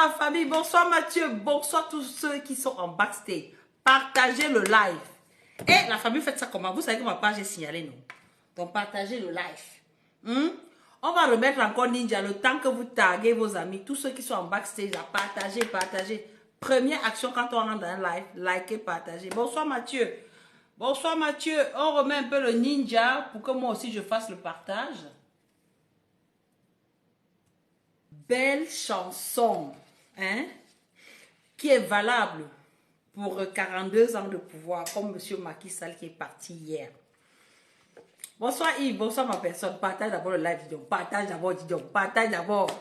la famille, bonsoir Mathieu, bonsoir tous ceux qui sont en backstage. Partagez le live. Et la famille, faites ça comment? Vous savez que ma page est signalée, non? Donc partagez le live. On va remettre encore Ninja le temps que vous taguez vos amis, tous ceux qui sont en backstage, à partager, partager. Première action quand on rentre dans un live, likez, partagez. Bonsoir Mathieu. Bonsoir Mathieu. On remet un peu le Ninja pour que moi aussi je fasse le partage. Belle chanson, hein, qui est valable pour 42 ans de pouvoir, comme M. Macky Sall qui est parti hier. Bonsoir Yves, bonsoir ma personne. Partage d'abord le live, Didion. Partage d'abord, Didion. Partage d'abord.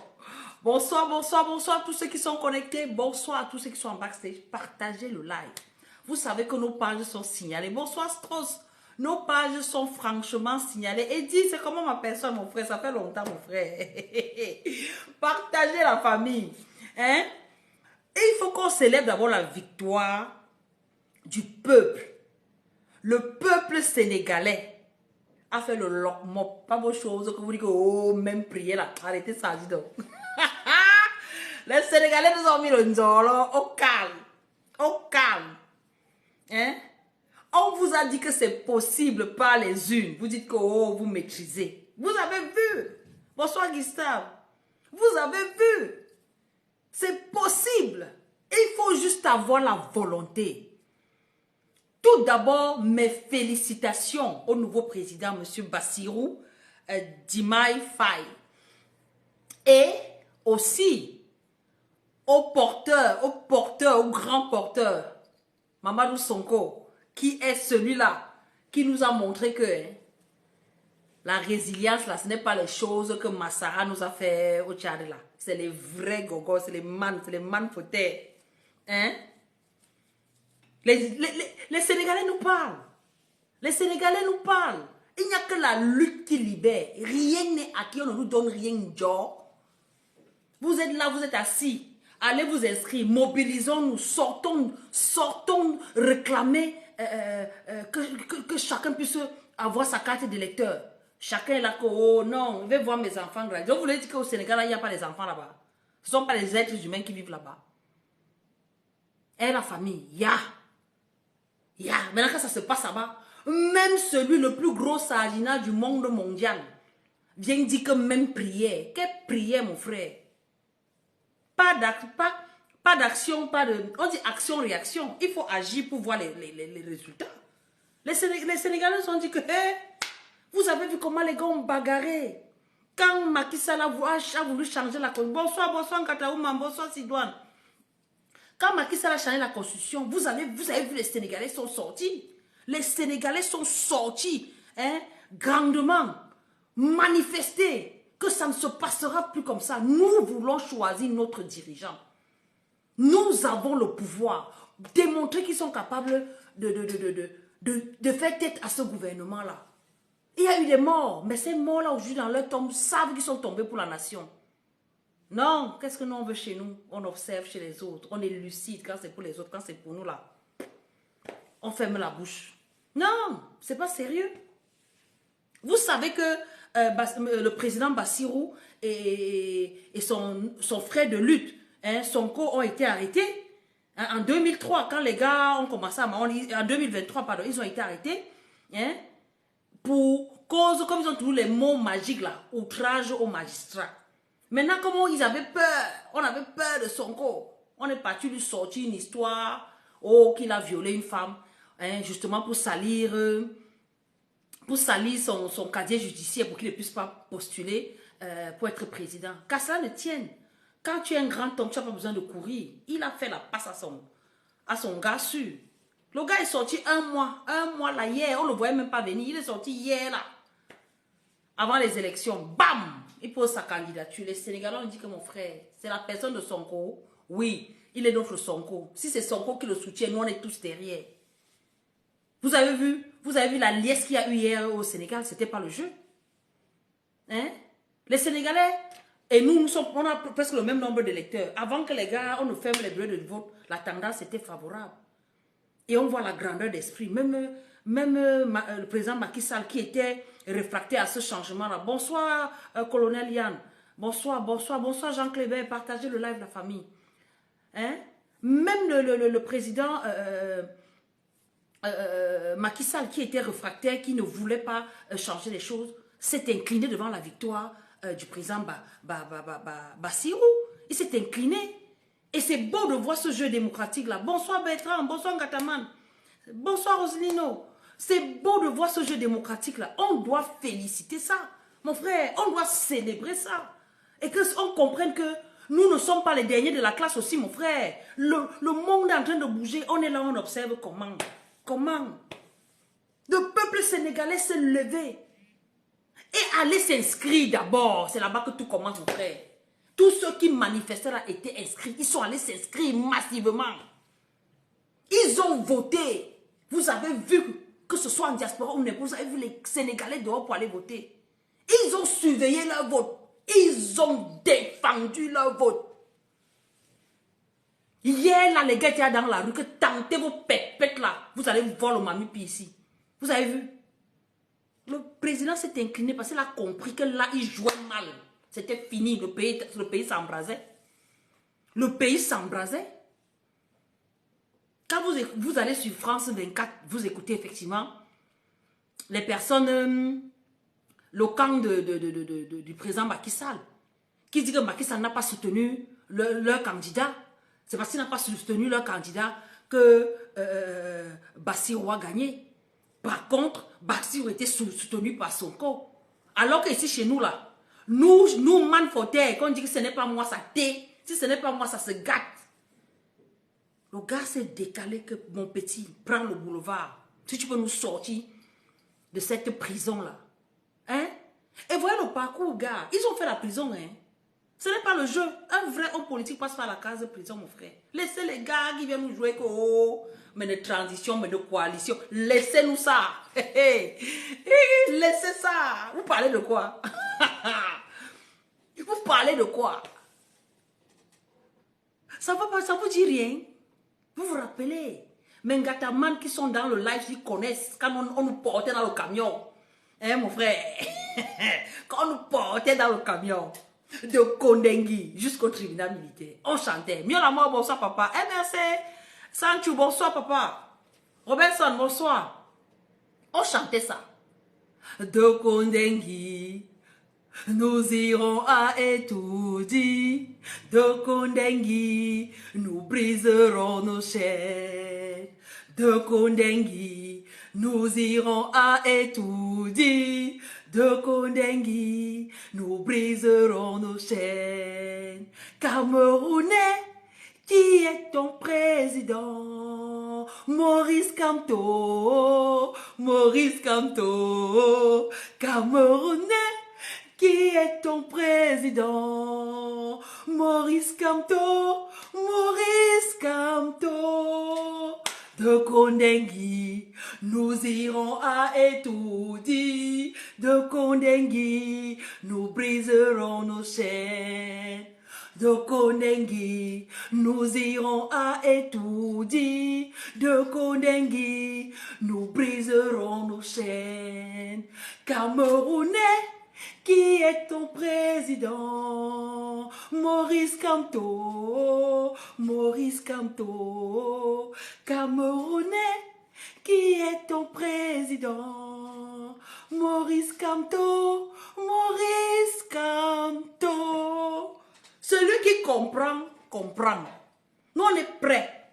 Bonsoir, bonsoir, bonsoir à tous ceux qui sont connectés. Bonsoir à tous ceux qui sont en backstage. Partagez le live. Vous savez que nos pages sont signalées. Bonsoir Strauss. Nos pages sont franchement signalées. Et dis, c'est comment ma personne, mon frère? Ça fait longtemps, mon frère. Partagez la famille. Hein? Et il faut qu'on célèbre d'abord la victoire du peuple. Le peuple sénégalais a fait le lock-mop. Pas vos choses que vous dites que, oh, même prier là. Arrêtez ça, dis donc. Les Sénégalais nous ont mis le nzolo au calme. Au calme. Hein? On vous a dit que c'est possible par les unes. Vous dites que oh, vous maîtrisez. Vous avez vu. Bonsoir Gustave. Vous avez vu. C'est possible. Il faut juste avoir la volonté. Tout d'abord, mes félicitations au nouveau président, M. Bassirou Diomaye Faye. Et aussi au grand porteur, Mamadou Sonko, qui est celui-là qui nous a montré que la résilience, là, ce n'est pas les choses que Massara nous a fait au Tchad, là. C'est les vrais gogos, c'est les man fauteuils. Hein? Les Sénégalais nous parlent. Les Sénégalais nous parlent. Il n'y a que la lutte qui libère. Rien n'est acquis, on ne nous donne rien. Vous êtes là, vous êtes assis. Allez vous inscrire, mobilisons-nous, sortons réclamer que chacun puisse avoir sa carte d'électeur. Chacun est là que, oh non, je vais voir mes enfants. Donc vous voulez dire qu'au Sénégal, il n'y a pas les enfants là-bas. Ce ne sont pas les êtres humains qui vivent là-bas. Et la famille, Maintenant que ça se passe là-bas, même celui le plus gros sardinat du monde mondial vient dire que même prière. Quelle prière, mon frère? Pas d'action, on dit action-réaction. Il faut agir pour voir les résultats. Les Sénégalais ont dit que, hey, vous avez vu comment les gars ont bagarré. Quand Macky Sall a voulu changer la constitution. Bonsoir Nkataouma, bonsoir Sidouane. Quand Macky Sall a changé la constitution, vous avez vu les Sénégalais sont sortis. Les Sénégalais sont sortis, hein, grandement, manifestés. Que ça ne se passera plus comme ça. Nous voulons choisir notre dirigeant. Nous avons le pouvoir. Démontrer qu'ils sont capables de faire tête à ce gouvernement-là. Il y a eu des morts, mais ces morts-là aujourd'hui dans leur tombe savent qu'ils sont tombés pour la nation. Non, qu'est-ce que nous on veut chez nous? On observe chez les autres. On est lucide quand c'est pour les autres, quand c'est pour nous là. On ferme la bouche. Non, c'est pas sérieux. Vous savez que le président Bassirou et son frère de lutte, hein, Sonko, ont été arrêtés. Hein, en 2003, quand les gars ont commencé en 2023, pardon, ils ont été arrêtés. Hein, pour cause, comme ils ont tous les mots magiques là, outrage aux magistrats. Maintenant, comment ils avaient peur, on avait peur de Sonko. On est parti lui sortir une histoire, oh, qu'il a violé une femme, hein, justement pour salir son casier judiciaire pour qu'il ne puisse pas postuler pour être président. Qu'à cela ne tienne. Quand tu es un grand homme, tu n'as pas besoin de courir. Il a fait la passe à son gars sûr. Le gars est sorti un mois là, hier. On ne le voyait même pas venir. Il est sorti hier là. Avant les élections. Bam! Il pose sa candidature. Les Sénégalais ont dit que mon frère, c'est la personne de Sonko. Oui, il est notre Sonko. Si c'est Sonko qui le soutient, nous on est tous derrière. Vous avez vu la liesse qu'il y a eu hier au Sénégal, c'était pas le jeu. Hein? Les Sénégalais, et nous on a presque le même nombre d'électeurs. Avant que les gars, on nous ferme les bureaux de vote, la tendance était favorable. Et on voit la grandeur d'esprit. Même le président Macky Sall qui était réfracté à ce changement-là. Bonsoir, colonel Yann. Bonsoir Jean Clébert. Partagez le live, la famille. Hein? Même le président Macky Sall, qui était réfractaire, qui ne voulait pas changer les choses, s'est incliné devant la victoire du président Bassirou. Il s'est incliné. Et c'est beau de voir ce jeu démocratique-là. Bonsoir Bertrand, bonsoir Gataman, bonsoir Roselino. C'est beau de voir ce jeu démocratique-là. On doit féliciter ça. Mon frère, on doit célébrer ça. Et qu'on comprenne que nous ne sommes pas les derniers de la classe aussi, mon frère. Le monde est en train de bouger. On est là, on observe comment. Comment le peuple sénégalais s'est levé et allait s'inscrire d'abord. C'est là-bas que tout commence, mon frère. Tous ceux qui manifestaient là étaient inscrits. Ils sont allés s'inscrire massivement. Ils ont voté. Vous avez vu que ce soit en diaspora ou non, vous avez vu les Sénégalais dehors pour aller voter. Ils ont surveillé leur vote. Ils ont défendu leur vote. Hier, là, les gars étaient dans la rue, que tentez vos pépettes là. Vous allez voir le mamipi ici. Vous avez vu? Le président s'est incliné parce qu'il a compris que là, il jouait mal. C'était fini, le pays s'embrasait. Le pays s'embrasait. Quand vous allez sur France 24, vous écoutez effectivement les personnes, le camp du président Macky Sall, qui dit que Macky Sall n'a pas soutenu leur candidat. C'est parce qu'il n'a pas soutenu leur candidat que Bassirou a gagné. Par contre, Bassirou était soutenu par Sonko. Alors que ici, chez nous, là, nous manfotés, quand on dit que ce n'est pas moi, ça tait. Si ce n'est pas moi, ça se gâte. Le gars s'est décalé que mon petit, prends le boulevard. Si tu peux nous sortir de cette prison-là. Hein? Et voyez le parcours, gars. Ils ont fait la prison, hein. Ce n'est pas le jeu. Un vrai homme politique passe par la case de prison, mon frère. Laissez les gars qui viennent nous jouer que, oh, mais de transition, mais de coalition. Laissez-nous ça. Laissez ça. Vous parlez de quoi? Vous parlez de quoi? Ça va pas, ça vous dit rien. Vous vous rappelez? Mais Ngataman qui sont dans le live, ils connaissent quand on nous portait dans le camion. Hein, mon frère? Quand on nous portait dans le camion de Kondengui jusqu'au tribunal militaire, on chantait. Mieux la mort, bonsoir papa. MRC, Sancho, bonsoir papa. Robinson, bonsoir. On chantait ça. De Kondengui, nous irons à Etoudi. De Kondengui, nous briserons nos chaînes. De Kondengui, nous irons à Etoudi. De Kondengui, nous briserons nos chaînes. Camerounais, qui est ton président? Maurice Kamto, Maurice Kamto. Camerounais, qui est ton président? Maurice Kamto, Maurice Kamto. De Kondengui, nous irons à Etoudi. De Kondengui, nous briserons nos chaînes. De Kondengui, nous irons à Etoudi. De Kondengui, nous briserons nos chaînes. Camerounais, qui est ton président? Maurice Kamto, Maurice Kamto. Camerounais, qui est ton président? Maurice Kamto, Maurice Kamto. Celui qui comprend, comprend. Nous, on est prêts.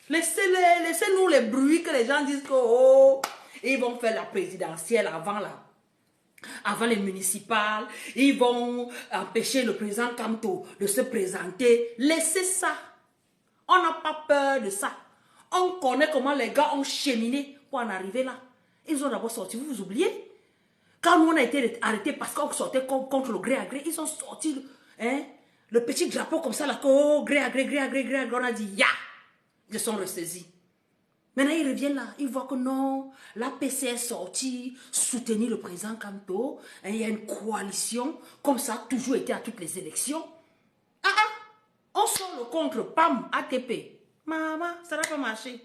Laissez-nous les bruits que les gens disent que, oh, ils vont faire la présidentielle avant les municipales, ils vont empêcher le président Kamto de se présenter. Laissez ça. On n'a pas peur de ça. On connaît comment les gars ont cheminé pour en arriver là. Ils ont d'abord sorti, vous vous oubliez? Quand nous on a été arrêtés parce qu'on sortait contre le gré à gré, ils ont sorti le petit drapeau comme ça là, oh, gré à gré, gré à gré, gré à gré, on a dit ya! Ils sont ressaisis. Maintenant, ils reviennent là, ils voient que non, la PC est sortie, soutenir le président Kamto, il y a une coalition, comme ça a toujours été à toutes les élections. On sort le contre, pam, ATP. Maman, ça n'a pas marché.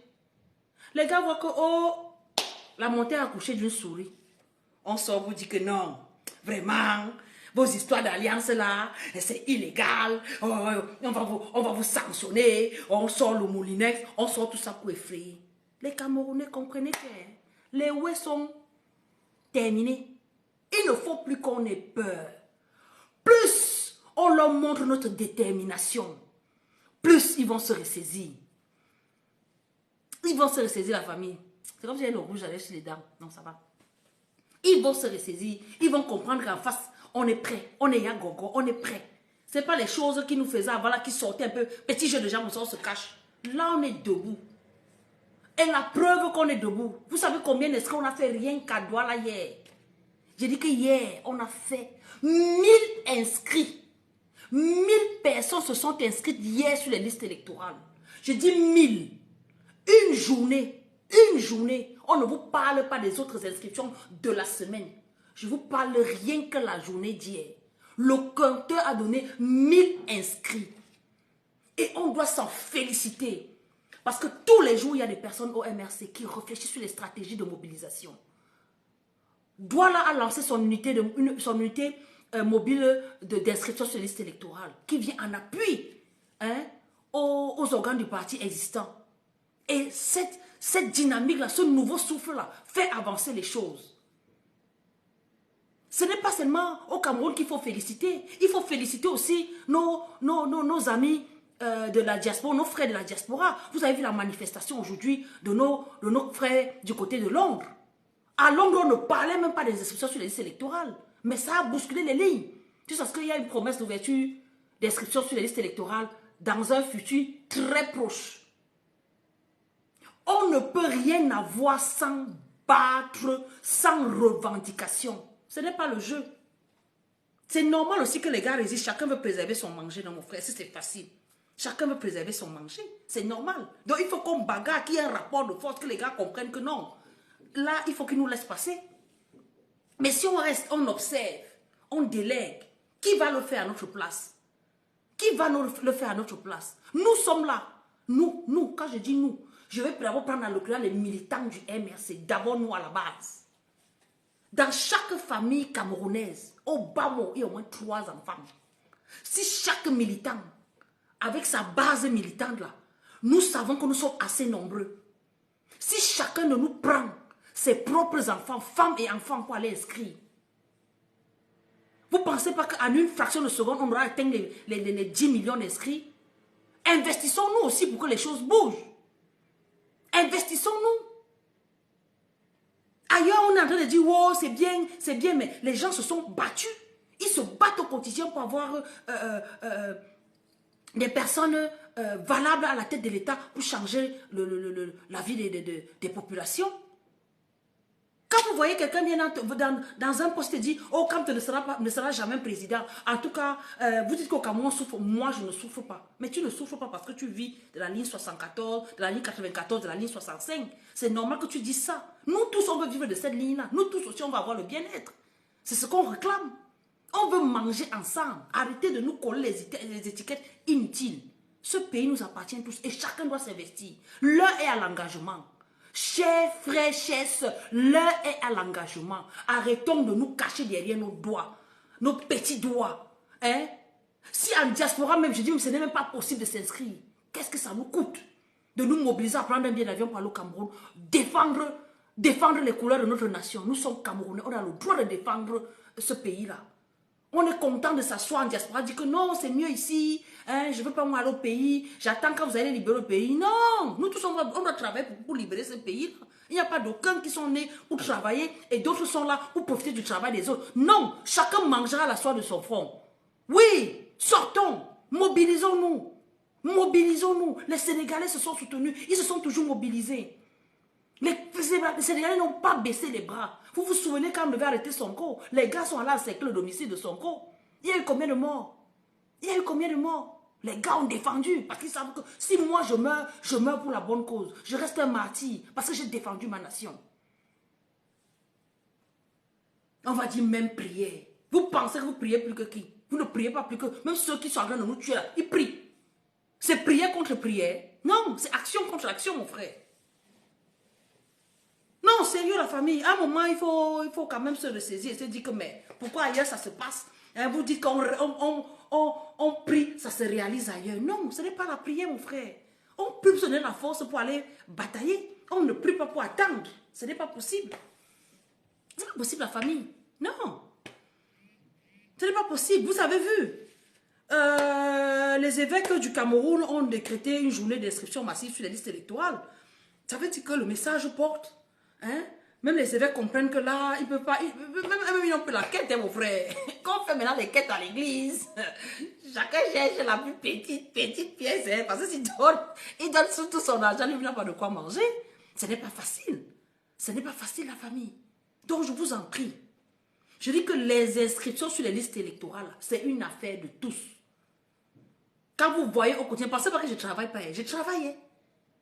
Les gars voient que, oh, la montée a accouché d'une souris. On sort, vous dit que non, vraiment, Vos histoires d'alliance là, c'est illégal. On va vous sanctionner. On sort le moulinex, on sort tout ça pour effrayer. Les Camerounais comprenaient que les oués sont terminés. Il ne faut plus qu'on ait peur. Plus on leur montre notre détermination, plus ils vont se ressaisir. Ils vont se ressaisir, la famille. C'est comme si j'avais le rouge à lèvres sur les dents. Non, ça va. Ils vont se ressaisir. Ils vont comprendre qu'en face, on est prêt. On est yagogo, on est prêt. Ce n'est pas les choses qui nous faisaient avant, là, qui sortaient un peu. Petit jeu de jambes, on se cache. Là, on est debout. Et la preuve qu'on est debout. Vous savez combien d'escrits on a fait rien qu'à Douala hier? J'ai dit que hier, on a fait 1000 inscrits. 1000 personnes se sont inscrites hier sur les listes électorales. Je dis 1000. Une journée. On ne vous parle pas des autres inscriptions de la semaine. Je vous parle rien que la journée d'hier. Le compteur a donné 1000 inscrits. Et on doit s'en féliciter. Parce que tous les jours, il y a des personnes au MRC qui réfléchissent sur les stratégies de mobilisation. Douala a lancé son unité, mobile d'inscription sur la liste électorale qui vient en appui aux organes du parti existants. Et cette dynamique-là, ce nouveau souffle-là, fait avancer les choses. Ce n'est pas seulement au Cameroun qu'il faut féliciter. Il faut féliciter aussi nos amis de la diaspora, nos frères de la diaspora. Vous avez vu la manifestation aujourd'hui de nos frères du côté de Londres. À Londres, on ne parlait même pas des inscriptions sur les listes électorales. Mais ça a bousculé les lignes. Tu sais, parce qu'il y a une promesse d'ouverture d'inscription sur les listes électorales dans un futur très proche. On ne peut rien avoir sans battre, sans revendication. Ce n'est pas le jeu. C'est normal aussi que les gars résistent. Chacun veut préserver son manger, non, mon frère. C'est facile. Chacun veut préserver son manger. C'est normal. Donc, il faut qu'on bagarre, qu'il y ait un rapport de force, que les gars comprennent que non. Là, il faut qu'ils nous laissent passer. Mais si on reste, on observe, on délègue, qui va le faire à notre place? Qui va le faire à notre place? Nous sommes là. Nous, quand je dis nous, je vais d'abord prendre en l'occurrence les militants du MRC. D'abord, nous à la base. Dans chaque famille camerounaise, au bas mot, il y a au moins 3 enfants. Si chaque militant, avec sa base militante là, nous savons que nous sommes assez nombreux. Si chacun de nous prend ses propres enfants, femmes et enfants pour aller inscrire, vous ne pensez pas qu'en une fraction de seconde, on aura atteint les 10 millions d'inscrits? Investissons-nous aussi pour que les choses bougent. Investissons-nous. Ailleurs, on est en train de dire, oh, c'est bien, mais les gens se sont battus. Ils se battent au quotidien pour avoir des personnes valables à la tête de l'État pour changer la vie des populations. Quand vous voyez quelqu'un vient dans un poste et dit, oh, Kamte ne sera jamais président. En tout cas, vous dites qu'au Cameroun souffre. Moi, je ne souffre pas. Mais tu ne souffres pas parce que tu vis de la ligne 74, de la ligne 94, de la ligne 65. C'est normal que tu dises ça. Nous tous, on veut vivre de cette ligne-là. Nous tous aussi, on va avoir le bien-être. C'est ce qu'on réclame. On veut manger ensemble. Arrêtez de nous coller les étiquettes inutiles. Ce pays nous appartient tous et chacun doit s'investir. L'heure est à l'engagement. Chers frères, chères soeurs, l'heure est à l'engagement. Arrêtons de nous cacher derrière nos doigts, nos petits doigts. Hein? Si en diaspora même, je dis, ce n'est même pas possible de s'inscrire. Qu'est-ce que ça nous coûte de nous mobiliser à prendre un billet d'avion pour aller au Cameroun, défendre les couleurs de notre nation? Nous sommes Camerounais, on a le droit de défendre ce pays-là. On est content de s'asseoir en diaspora, dire que non, c'est mieux ici, hein, je ne veux pas moi aller au pays, j'attends quand vous allez libérer le pays. Non, nous tous, on doit travailler pour libérer ce pays-là. Il n'y a pas d'aucun qui sont nés pour travailler et d'autres sont là pour profiter du travail des autres. Non, chacun mangera la soie de son front. Oui, sortons, mobilisons-nous. Mobilisons-nous. Les Sénégalais se sont soutenus, ils se sont toujours mobilisés. Les Sénégalais n'ont pas baissé les bras. Vous vous souvenez quand on devait arrêter Sonko? Les gars sont allés encercler le domicile de Sonko. Il y a eu combien de morts? Les gars ont défendu parce qu'ils savent que si moi je meurs pour la bonne cause. Je reste un martyr parce que j'ai défendu ma nation. On va dire même prière. Vous pensez que vous priez plus que qui? Vous ne priez pas plus que... Même ceux qui sont en train de nous tuer là, ils prient. C'est prière contre prière. Non, c'est action contre action, mon frère. Non, sérieux la famille, à un moment il faut quand même se ressaisir et se dire que mais pourquoi ailleurs ça se passe Hein, vous dites qu'on on prie, ça se réalise ailleurs. Non, ce n'est pas la prière, mon frère. On prie pour se donner la force pour aller batailler. On ne prie pas pour attendre. Ce n'est pas possible. Ce n'est pas possible, la famille. Non. Ce n'est pas possible. Vous avez vu. Les évêques du Cameroun ont décrété une journée d'inscription massive sur les listes électorales. Ça veut dire que le message porte. Hein? Même les évêques comprennent que là, ils ne peuvent pas. Même ils n'ont plus la quête, hein, mon frère. Quand on fait maintenant les quêtes à l'église, chacun cherche la plus petite pièce. Hein, parce que s'il donne, il donne surtout son argent, il n'a pas de quoi manger. Ce n'est pas facile. Ce n'est pas facile, la famille. Donc, je vous en prie. Je dis que les inscriptions sur les listes électorales, c'est une affaire de tous. Quand vous voyez au quotidien, pensez pas que je ne travaille pas. Je travaille.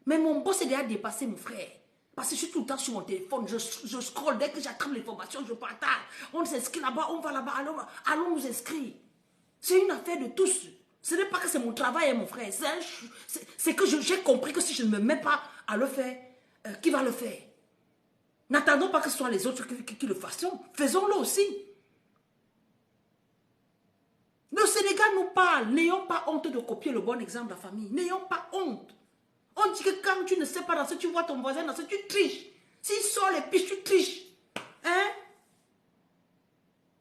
Mais mon boss est déjà dépassé, mon frère. Parce que je suis tout le temps sur mon téléphone. Je scrolle. Dès que j'attrape l'information, je partage. On s'inscrit là-bas, on va là-bas. Allons nous inscrire. C'est une affaire de tous. Ce n'est pas que c'est mon travail, mon frère. C'est que j'ai compris que si je ne me mets pas à le faire, qui va le faire? N'attendons pas que ce soit les autres qui le fassent. Faisons-le aussi. Le Sénégal nous parle. N'ayons pas honte de copier le bon exemple de la famille. N'ayons pas honte. On dit que quand tu ne sais pas danser, tu vois ton voisin danser, tu triches. S'il sort les pistes, tu triches. Hein?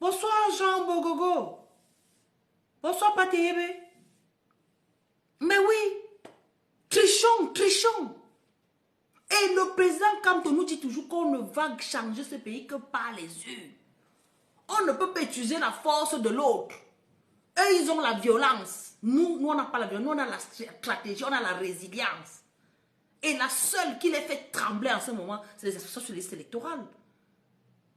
Bonsoir Jean Bogogo. Bonsoir Patéhébé. Mais oui. Trichons, trichons. Et le président Kamto nous dit toujours qu'on ne va changer ce pays que par les yeux. On ne peut pas utiliser la force de l'autre. Eux, ils ont la violence. Nous on n'a pas la violence. Nous, on a la stratégie, on a la résilience. Et la seule qui les fait trembler en ce moment, c'est les inscriptions sur les listes électorales.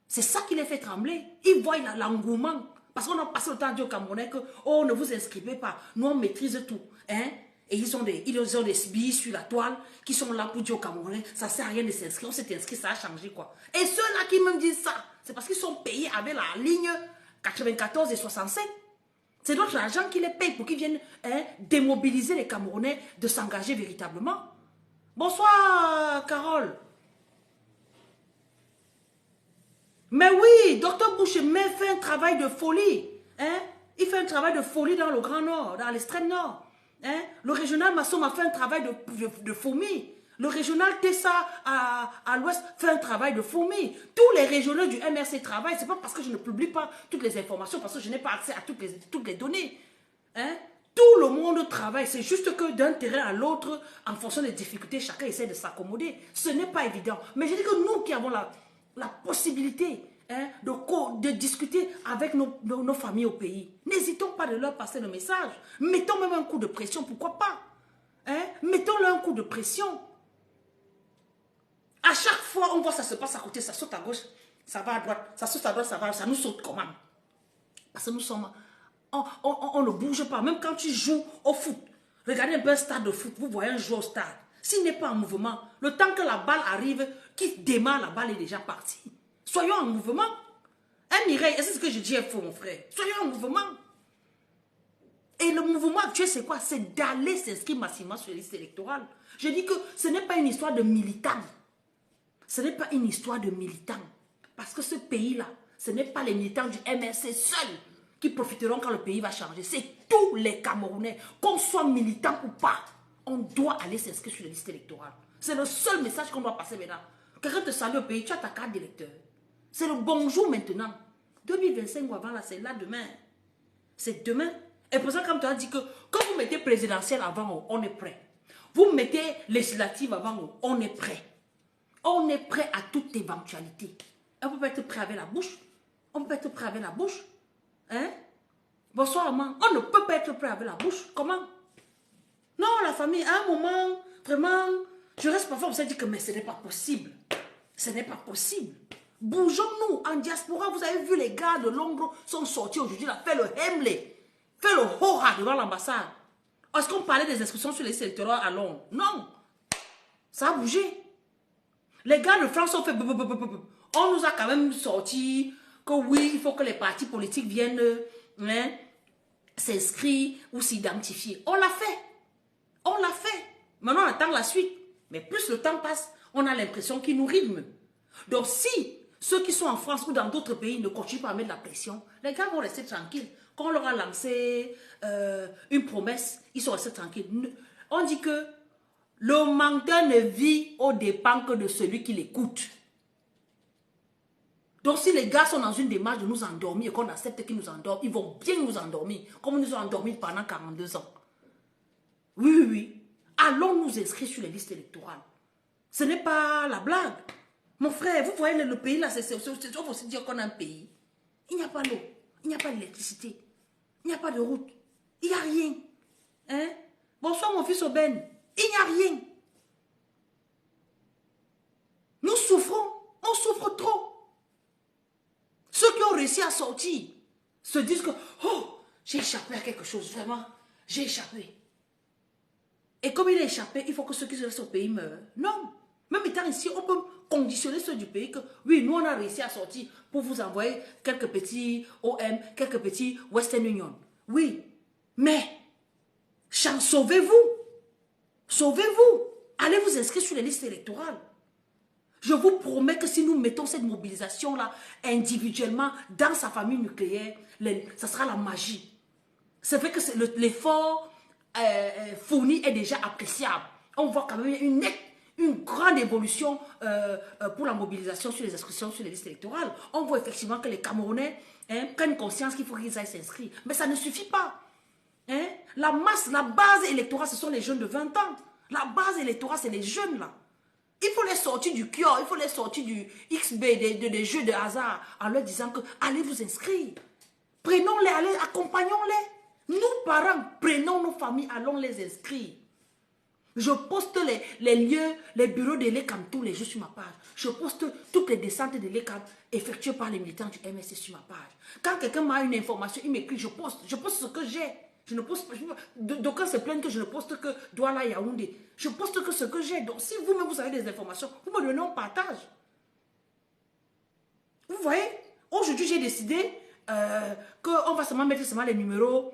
C'est ça qui les fait trembler. Ils voient l'engouement. Parce qu'on a passé le temps à dire aux Camerounais que, oh, ne vous inscrivez pas. Nous, on maîtrise tout. Hein? Et ils ont des billes sur la toile qui sont là pour dire aux Camerounais, ça ne sert à rien de s'inscrire. On s'est inscrit, ça a changé quoi. Et ceux-là qui me disent ça, c'est parce qu'ils sont payés avec la ligne 94 et 65. C'est notre argent qui les paye pour qu'ils viennent démobiliser les Camerounais de s'engager véritablement. Bonsoir, Carole. Mais oui, Dr Boucher fait un travail de folie. Hein? Il fait un travail de folie dans le Grand Nord, dans l'extrême Nord. Hein? Le régional Massom a fait un travail de fourmi. Le régional Tessa à l'ouest fait un travail de fourmi. Tous les régionaux du MRC travaillent. Ce n'est pas parce que je ne publie pas toutes les informations, parce que je n'ai pas accès à toutes les données. Hein? Tout le monde travaille. C'est juste que d'un terrain à l'autre, en fonction des difficultés, chacun essaie de s'accommoder. Ce n'est pas évident. Mais je dis que nous qui avons la possibilité de discuter avec nos familles au pays, n'hésitons pas de leur passer le message. Mettons même un coup de pression, pourquoi pas? Hein? Mettons-leur un coup de pression. À chaque fois, on voit ça se passe à côté, ça saute à gauche, ça va à droite, ça saute à droite, ça nous saute comment? Parce que nous sommes... On ne bouge pas. Même quand tu joues au foot, regardez un peu un stade de foot, vous voyez un joueur au stade. S'il n'est pas en mouvement, le temps que la balle arrive, qu'il démarre, la balle est déjà partie. Soyons en mouvement. Un Mireille, et c'est ce que je dis à faux, mon frère. Soyons en mouvement. Et le mouvement actuel, c'est quoi? C'est d'aller s'inscrire massivement sur les listes électorales. Je dis que ce n'est pas une histoire de militants. Ce n'est pas une histoire de militants. Parce que ce pays-là, ce n'est pas les militants du MRC seuls qui profiteront quand le pays va changer. C'est tous les Camerounais, qu'on soit militant ou pas. On doit aller s'inscrire sur les listes électorales. C'est le seul message qu'on doit passer maintenant. Quelqu'un te salue au pays, tu as ta carte d'électeur. C'est le bonjour maintenant. 2025 ou avant, là, c'est là demain. C'est demain. Et pour ça, comme tu as dit que quand vous mettez présidentielle avant, on est prêt. Vous mettez législative avant, on est prêt. On est prêt à toute éventualité. On peut pas être prêt avec la bouche. On peut pas être prêt avec la bouche. Hein? Bonsoir, maman. On ne peut pas être prêt avec la bouche. Comment? Non, la famille, à un moment, vraiment, je reste parfois, vous avez dit que mais ce n'est pas possible. Ce n'est pas possible. Bougeons-nous. En diaspora, vous avez vu les gars de l'ombre sont sortis aujourd'hui, là, fait le Hemle, fait le Hora devant l'ambassade. Est-ce qu'on parlait des inscriptions sur les listes électorales à Londres? Non. Ça a bougé. Les gars de France ont fait... On nous a quand même sorti que oui, il faut que les partis politiques viennent s'inscrire ou s'identifier. On l'a fait. On l'a fait. Maintenant, on attend la suite. Mais plus le temps passe, on a l'impression qu'ils nous rythment. Donc, si ceux qui sont en France ou dans d'autres pays ne continuent pas à mettre la pression, les gars vont rester tranquilles. quand on leur a lancé une promesse, ils sont restés tranquilles. On dit que le menteur ne vit aux dépens que de celui qui l'écoute. Donc si les gars sont dans une démarche de nous endormir et qu'on accepte qu'ils nous endorment, ils vont bien nous endormir, comme ils nous ont endormis pendant 42 ans. Oui, oui, oui. Allons nous inscrire sur les listes électorales. Ce n'est pas la blague. Mon frère, vous voyez le pays là, on va aussi dire qu'on a un pays. Il n'y a pas d'eau, il n'y a pas d'électricité, il n'y a pas de route, il n'y a rien. Hein? Bonsoir mon fils Oben, il n'y a rien. Nous souffrons, on souffre trop. Ceux qui ont réussi à sortir se disent que, oh, j'ai échappé à quelque chose, vraiment, j'ai échappé. Et comme il a échappé, il faut que ceux qui restent au pays meurent. Non. Même étant ici, on peut conditionner ceux du pays que, oui, nous on a réussi à sortir pour vous envoyer quelques petits OM, quelques petits Western Union. Oui, mais, sauvez-vous. Sauvez-vous. Allez vous inscrire sur les listes électorales. Je vous promets que si nous mettons cette mobilisation-là individuellement dans sa famille nucléaire, ça sera la magie. C'est vrai que l'effort fourni est déjà appréciable. On voit quand même une grande évolution pour la mobilisation sur les inscriptions sur les listes électorales. On voit effectivement que les Camerounais prennent conscience qu'il faut qu'ils aillent s'inscrire. Mais ça ne suffit pas. Hein? La masse, la base électorale, ce sont les jeunes de 20 ans. La base électorale, c'est les jeunes là. Il faut les sortir du cœur, il faut les sortir du XB, des jeux de hasard, en leur disant que allez vous inscrire. Prenons-les, allez, accompagnons-les. Nous, parents, prenons nos familles, allons les inscrire. Je poste les lieux, les bureaux de l'ECAM tous les jours sur ma page. Je poste toutes les descentes de l'ECAM effectuées par les militants du MSC sur ma page. Quand quelqu'un m'a une information, il m'écrit, je poste ce que j'ai. Je ne poste pas. D'aucuns se plaignent que je ne poste que Douala Yaoundé. Je poste que ce que j'ai. Donc, si vous-même vous avez des informations, vous me donnez en partage. Vous voyez, aujourd'hui, j'ai décidé qu'on va seulement mettre les numéros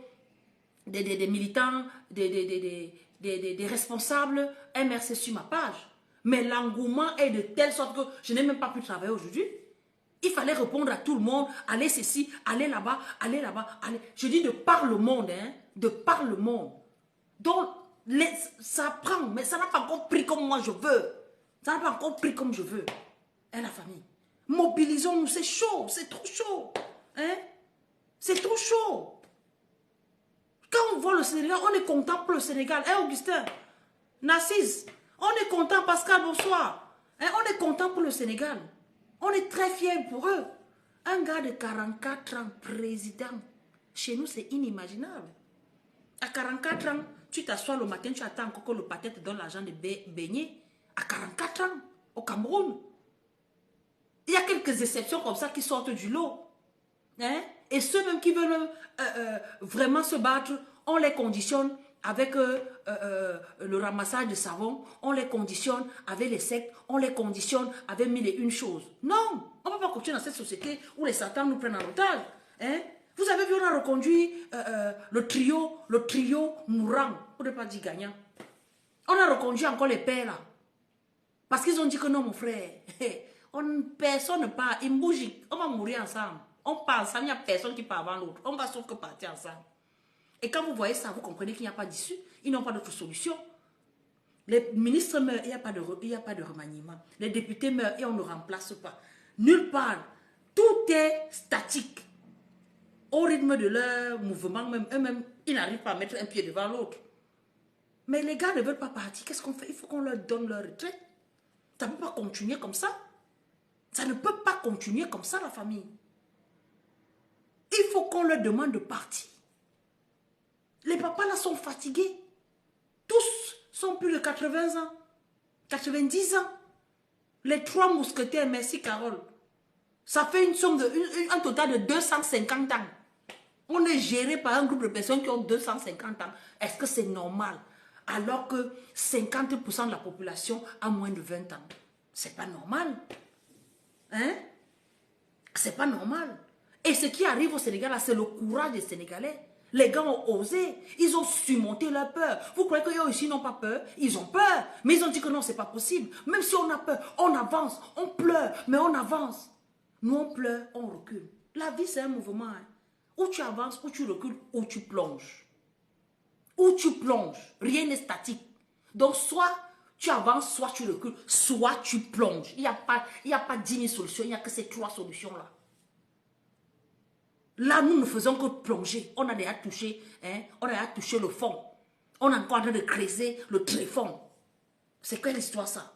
des militants, des responsables MRC sur ma page. Mais l'engouement est de telle sorte que je n'ai même pas pu travailler aujourd'hui. Il fallait répondre à tout le monde, allez ceci, allez là-bas, allez là-bas, allez. Je dis de par le monde, hein, de par le monde. Donc, ça prend, mais ça n'a pas encore pris comme moi je veux. Ça n'a pas encore pris comme je veux. Hein, la famille. Mobilisons-nous, c'est chaud, c'est trop chaud. Hein? C'est trop chaud. Quand on voit le Sénégal, on est content pour le Sénégal. Hein, Augustin? Narcisse? On est content, Pascal, bonsoir. Hein, on est content pour le Sénégal. On est très fiers pour eux. Un gars de 44 ans, président, chez nous, c'est inimaginable. À 44 ans, tu t'assois le matin, tu attends encore que le patron te donne l'argent de baigner. À 44 ans, au Cameroun. Il y a quelques exceptions comme ça qui sortent du lot. Hein? Et ceux même qui veulent vraiment se battre, on les conditionne avec le ramassage de savon, on les conditionne avec les sectes, on les conditionne avec mille et une choses. Non, on ne peut pas continuer dans cette société où les satans nous prennent en otage. Hein? Vous avez vu, on a reconduit le trio mourant, pour ne pas dire gagnant. On a reconduit encore les pères là. Parce qu'ils ont dit que non, mon frère, personne ne part, ils bougent, on va mourir ensemble. On part ensemble, il n'y a personne qui part avant l'autre. On va sauf que partir ensemble. Et quand vous voyez ça, vous comprenez qu'il n'y a pas d'issue. Ils n'ont pas d'autre solution. Les ministres meurent, il n'y a pas de remaniement. Les députés meurent et on ne remplace pas. Nulle part. Tout est statique. Au rythme de leur mouvement, même eux-mêmes, ils n'arrivent pas à mettre un pied devant l'autre. Mais les gars ne veulent pas partir. Qu'est-ce qu'on fait? Il faut qu'on leur donne leur retraite. Ça ne peut pas continuer comme ça. Ça ne peut pas continuer comme ça, la famille. Il faut qu'on leur demande de partir. Les papas là sont fatigués. Tous sont plus de 80 ans. 90 ans. Les 3 mousquetaires, merci Carole. Ça fait une somme un total de 250 ans. On est géré par un groupe de personnes qui ont 250 ans. Est-ce que c'est normal? Alors que 50% de la population a moins de 20 ans. C'est pas normal. Hein? C'est pas normal. Et ce qui arrive au Sénégal, c'est le courage des Sénégalais. Les gars ont osé, ils ont surmonté leur peur. Vous croyez qu'eux ici n'ont pas peur? Ils ont peur, mais ils ont dit que non, c'est pas possible. Même si on a peur, on avance, on pleure, mais on avance. Nous, on pleure, on recule. La vie, c'est un mouvement. Hein. Ou tu avances, ou tu recules, ou tu plonges. Ou tu plonges. Rien n'est statique. Donc, soit tu avances, soit tu recules, soit tu plonges. Il n'y a pas 10 000 solutions, il n'y a que ces 3 solutions-là. Là, nous ne faisons que plonger. On a déjà touché, on a déjà touché le fond. On est encore en train de creuser le tréfonds. C'est quelle histoire ça?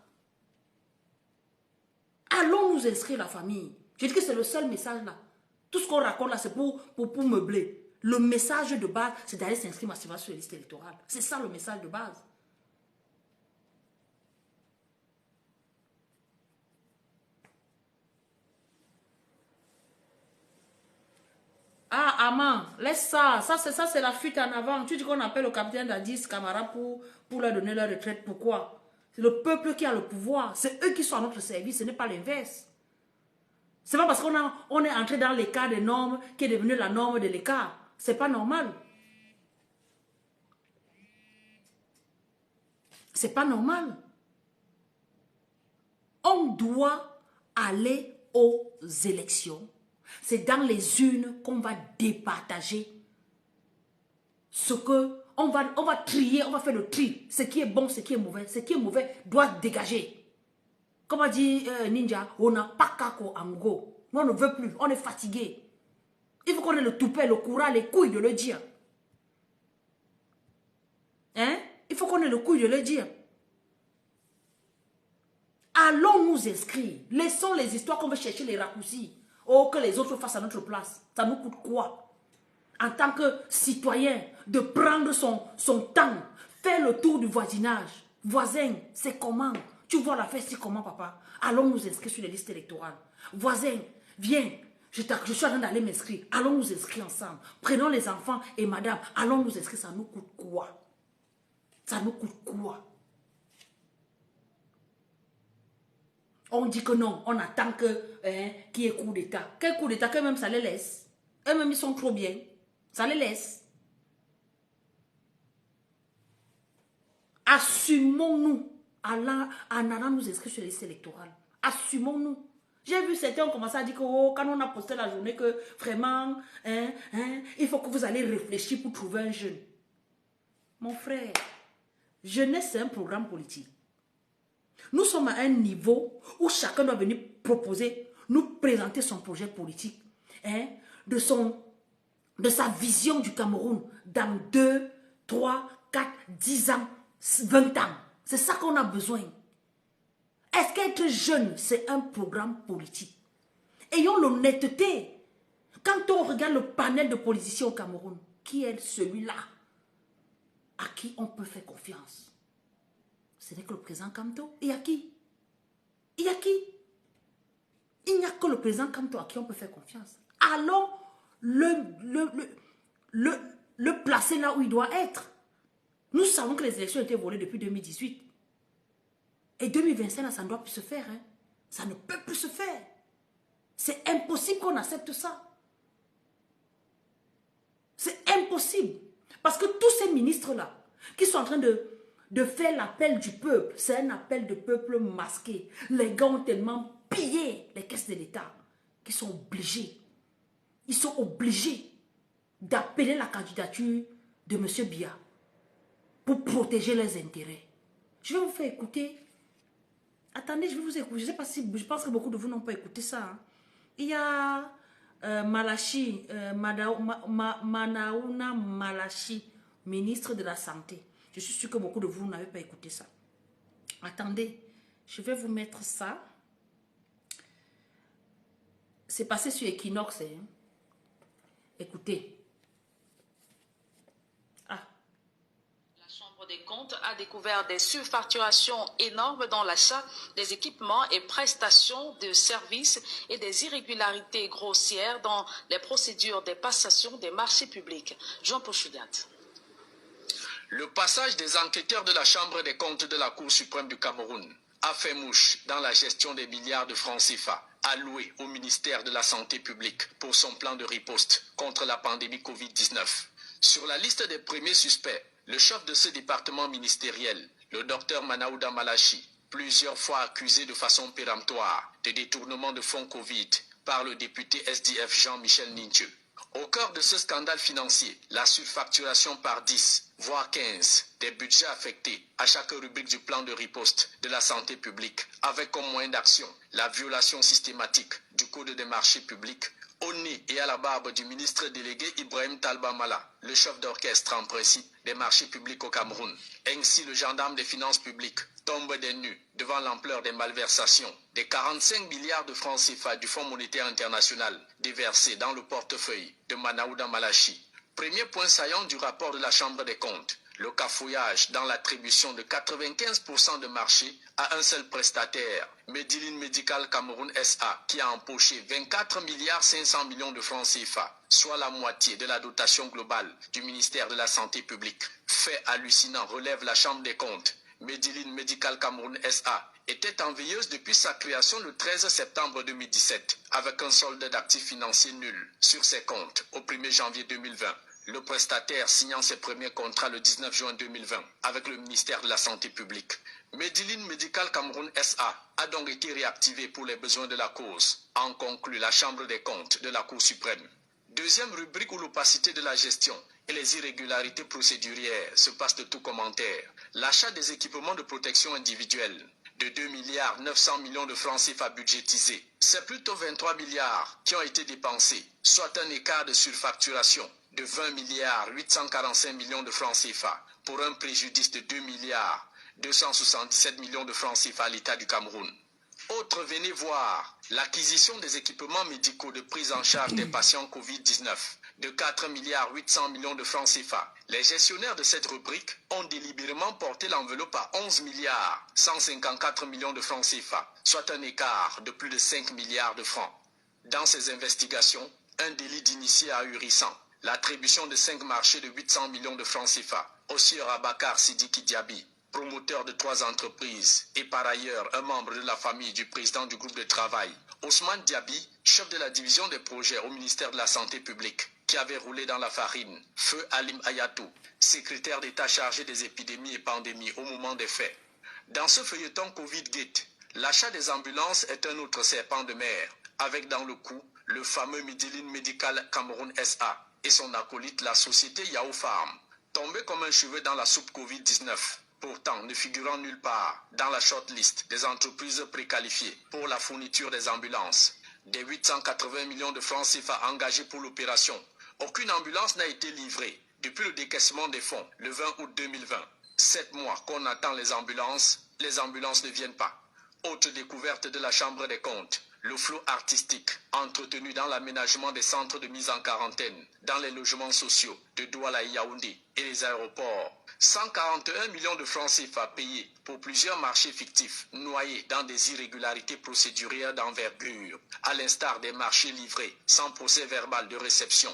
Allons nous inscrire la famille. Je dis que c'est le seul message là. Tout ce qu'on raconte là, c'est pour meubler. Le message de base, c'est d'aller s'inscrire massivement sur les listes électorales. C'est ça le message de base. Ah, Aman, laisse ça. Ça, c'est la fuite en avant. Tu dis qu'on appelle le capitaine Dadis Camara pour leur donner leur retraite. Pourquoi? C'est le peuple qui a le pouvoir. C'est eux qui sont à notre service. Ce n'est pas l'inverse. C'est pas parce qu'on est entré dans l'écart des normes qui est devenu la norme de l'écart. C'est pas normal. C'est pas normal. On doit aller aux élections. C'est dans les urnes qu'on va départager ce que on va trier, on va faire le tri. Ce qui est bon, ce qui est mauvais. Ce qui est mauvais doit dégager. Comme a dit Ninja, on n'a pas kako amgo. Nous, on ne veut plus, on est fatigué. Il faut qu'on ait le toupet, le courage, les couilles de le dire. Hein? Il faut qu'on ait le couille de le dire. Allons nous inscrire. Laissons les histoires qu'on veut chercher les raccourcis. Oh, que les autres fassent à notre place. Ça nous coûte quoi? En tant que citoyen, de prendre son temps, faire le tour du voisinage. Voisin, c'est comment? Tu vois la fête, c'est comment, papa? Allons nous inscrire sur les listes électorales. Voisin, viens. Je suis en train d'aller m'inscrire. Allons nous inscrire ensemble. Prenons les enfants et madame. Allons nous inscrire. Ça nous coûte quoi? Ça nous coûte quoi? On dit que non, on attend qu'il y ait coup d'État. Quel coup d'État? Qu'eux-mêmes, ça les laisse. Eux-mêmes, ils sont trop bien. Ça les laisse. Assumons-nous en allant nous inscrire sur les listes électorales. Assumons-nous. J'ai vu certains ont commencé à dire que quand on a posté la journée que vraiment, il faut que vous allez réfléchir pour trouver un jeune. Mon frère, jeunesse, c'est un programme politique. Nous sommes à un niveau où chacun doit venir proposer, nous présenter son projet politique, de sa vision du Cameroun dans 2, 3, 4, 10 ans, 20 ans. C'est ça qu'on a besoin. Est-ce qu'être jeune, c'est un programme politique? Ayons l'honnêteté. Quand on regarde le panel de politiciens au Cameroun, qui est celui-là à qui on peut faire confiance? Ce n'est que le président Kamto. Et à qui? Il y a qui? Il n'y a que le président Kamto à qui on peut faire confiance. Allons le placer là où il doit être. Nous savons que les élections ont été volées depuis 2018. Et 2025, là, ça ne doit plus se faire. Hein. Ça ne peut plus se faire. C'est impossible qu'on accepte ça. C'est impossible. Parce que tous ces ministres-là, qui sont en train de faire l'appel du peuple, c'est un appel de peuple masqué. Les gars ont tellement pillé les caisses de l'État qu'ils sont obligés. Ils sont obligés d'appeler la candidature de M. Biya pour protéger leurs intérêts. Je vais vous faire écouter. Attendez, je vais vous écouter. Je ne sais pas si, je pense que beaucoup de vous n'ont pas écouté ça. Hein. Il y a Malachi, Manaouna Malachi, ministre de la Santé. Je suis sûre que beaucoup de vous n'avez pas écouté ça. Attendez, je vais vous mettre ça. C'est passé sur Equinox. Hein. Écoutez. La Chambre des comptes a découvert des surfacturations énormes dans l'achat des équipements et prestations de services et des irrégularités grossières dans les procédures des passations des marchés publics. Jean-Paul Choudiat. Le passage des enquêteurs de la Chambre des comptes de la Cour suprême du Cameroun a fait mouche dans la gestion des milliards de francs CFA alloués au ministère de la Santé publique pour son plan de riposte contre la pandémie Covid-19. Sur la liste des premiers suspects, le chef de ce département ministériel, le docteur Manaouda Malachi, plusieurs fois accusé de façon péremptoire de détournement de fonds Covid par le député SDF Jean-Michel Nindieu. Au cœur de ce scandale financier, la surfacturation par 10, voire 15, des budgets affectés à chaque rubrique du plan de riposte de la santé publique, avec comme moyen d'action la violation systématique du Code des marchés publics, au nez et à la barbe du ministre délégué Ibrahim Talba Mala, le chef d'orchestre en principe des marchés publics au Cameroun. Ainsi, le gendarme des finances publiques tombe des nues devant l'ampleur des malversations des 45 milliards de francs CFA du Fonds monétaire international déversés dans le portefeuille de Manaouda Malachi. Premier point saillant du rapport de la Chambre des comptes, le cafouillage dans l'attribution de 95% de marché à un seul prestataire, Medilin Medical Cameroun SA, qui a empoché 24 milliards 500 millions de francs CFA, soit la moitié de la dotation globale du ministère de la Santé publique. Fait hallucinant, relève la Chambre des comptes. Medilin Medical Cameroun SA était en veilleuse depuis sa création le 13 septembre 2017, avec un solde d'actifs financiers nul sur ses comptes au 1er janvier 2020. Le prestataire signant ses premiers contrats le 19 juin 2020 avec le ministère de la Santé publique. Medilin Medical Cameroun SA a donc été réactivé pour les besoins de la cause, en conclut la Chambre des comptes de la Cour suprême. Deuxième rubrique où l'opacité de la gestion et les irrégularités procédurières se passent de tout commentaire. L'achat des équipements de protection individuelle de 2 milliards 900 millions de francs CFA budgétisés. C'est plutôt 23 milliards qui ont été dépensés, soit un écart de surfacturation de 20 milliards 845 millions de francs CFA pour un préjudice de 2 milliards 277 millions de francs CFA à l'État du Cameroun. Autre, venez voir l'acquisition des équipements médicaux de prise en charge des patients Covid-19 de 4 milliards 800 millions de francs CFA. Les gestionnaires de cette rubrique ont délibérément porté l'enveloppe à 11 milliards 154 millions de francs CFA, soit un écart de plus de 5 milliards de francs. Dans ces investigations, un délit d'initié ahurissant, l'attribution de 5 marchés de 800 millions de francs CFA au sieur Abakar Sidiki Diaby, promoteur de 3 entreprises et par ailleurs un membre de la famille du président du groupe de travail, Ousmane Diaby, chef de la division des projets au ministère de la Santé publique, qui avait roulé dans la farine, Feu Alim Ayatou, secrétaire d'État chargé des épidémies et pandémies au moment des faits. Dans ce feuilleton Covid-Gate, l'achat des ambulances est un autre serpent de mer, avec dans le coup le fameux Medilin Medical Cameroun SA et son acolyte la société Yahoo Farm, tombé comme un cheveu dans la soupe Covid-19. Pourtant ne figurant nulle part dans la shortlist des entreprises préqualifiées pour la fourniture des ambulances. Des 880 millions de francs CFA engagés pour l'opération, aucune ambulance n'a été livrée depuis le décaissement des fonds le 20 août 2020. 7 mois qu'on attend les ambulances ne viennent pas. Autre découverte de la Chambre des comptes, le flou artistique entretenu dans l'aménagement des centres de mise en quarantaine, dans les logements sociaux de Douala et Yaoundé et les aéroports. 141 millions de francs CFA payés pour plusieurs marchés fictifs noyés dans des irrégularités procédurières d'envergure, à l'instar des marchés livrés sans procès verbal de réception.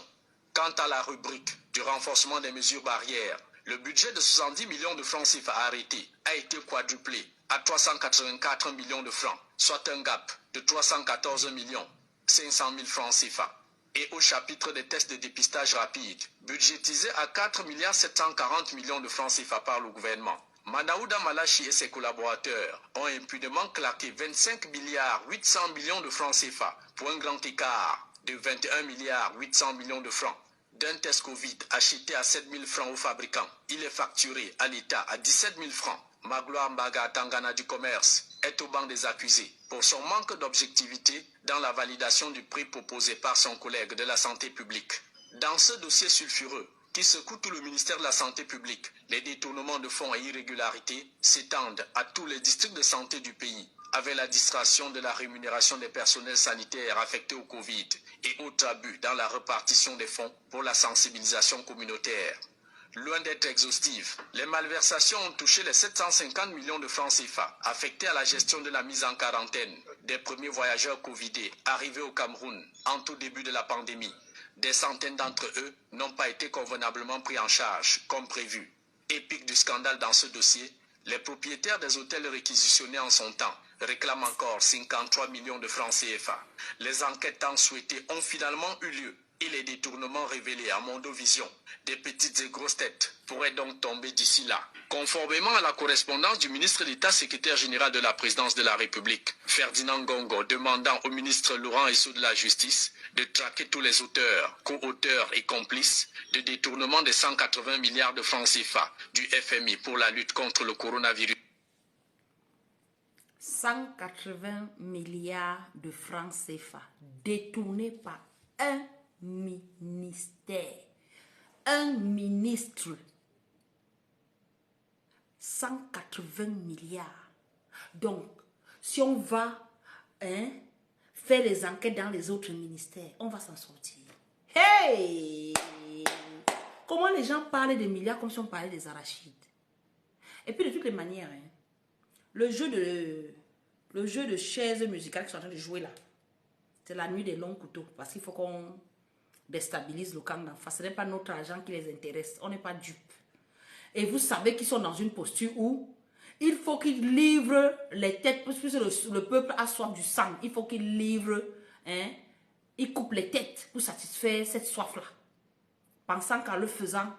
Quant à la rubrique du renforcement des mesures barrières, le budget de 70 millions de francs CFA arrêté a été quadruplé à 384 millions de francs, soit un gap de 314 millions 500 000 francs CFA. Et au chapitre des tests de dépistage rapide, budgétisé à 4 milliards 740 millions de francs CFA par le gouvernement, Manaouda Malachi et ses collaborateurs ont impunément claqué 25 milliards 800 millions de francs CFA pour un grand écart de 21 milliards 800 millions de francs. D'un test Covid acheté à 7 000 francs aux fabricants, il est facturé à l'État à 17 000 francs. Magloire Mbaga Tangana du commerce est au banc des accusés pour son manque d'objectivité dans la validation du prix proposé par son collègue de la santé publique. Dans ce dossier sulfureux qui secoue tout le ministère de la Santé publique, les détournements de fonds et irrégularités s'étendent à tous les districts de santé du pays, avec la distraction de la rémunération des personnels sanitaires affectés au Covid et autres abus dans la répartition des fonds pour la sensibilisation communautaire. Loin d'être exhaustive, les malversations ont touché les 750 millions de francs CFA affectés à la gestion de la mise en quarantaine des premiers voyageurs covidés arrivés au Cameroun en tout début de la pandémie. Des centaines d'entre eux n'ont pas été convenablement pris en charge comme prévu. Épique du scandale dans ce dossier, les propriétaires des hôtels réquisitionnés en son temps réclament encore 53 millions de francs CFA. Les enquêtes tant souhaitées ont finalement eu lieu et les détournements révélés à Mondovision des petites et grosses têtes pourraient donc tomber d'ici là. Conformément à la correspondance du ministre d'État secrétaire général de la présidence de la République, Ferdinand Ngongo, demandant au ministre Laurent Esso de la Justice de traquer tous les auteurs, co-auteurs et complices de détournement des 180 milliards de francs CFA du FMI pour la lutte contre le coronavirus. 180 milliards de francs CFA détournés par un ministère, un ministre. 180 milliards. Donc, si on va faire les enquêtes dans les autres ministères, on va s'en sortir. Hey! Comment les gens parlent des milliards comme si on parlait des arachides? Et puis de toutes les manières, le jeu de chaises musicales qu'ils sont en train de jouer là, c'est la nuit des longs couteaux. Parce qu'il faut qu'on déstabilise le camp d'en face. Ce n'est pas notre argent qui les intéresse. On n'est pas dupes. Et vous savez qu'ils sont dans une posture où il faut qu'ils livrent les têtes, puisque le peuple a soif du sang. Il faut qu'ils livrent, ils coupent les têtes pour satisfaire cette soif-là. Pensant qu'en le faisant,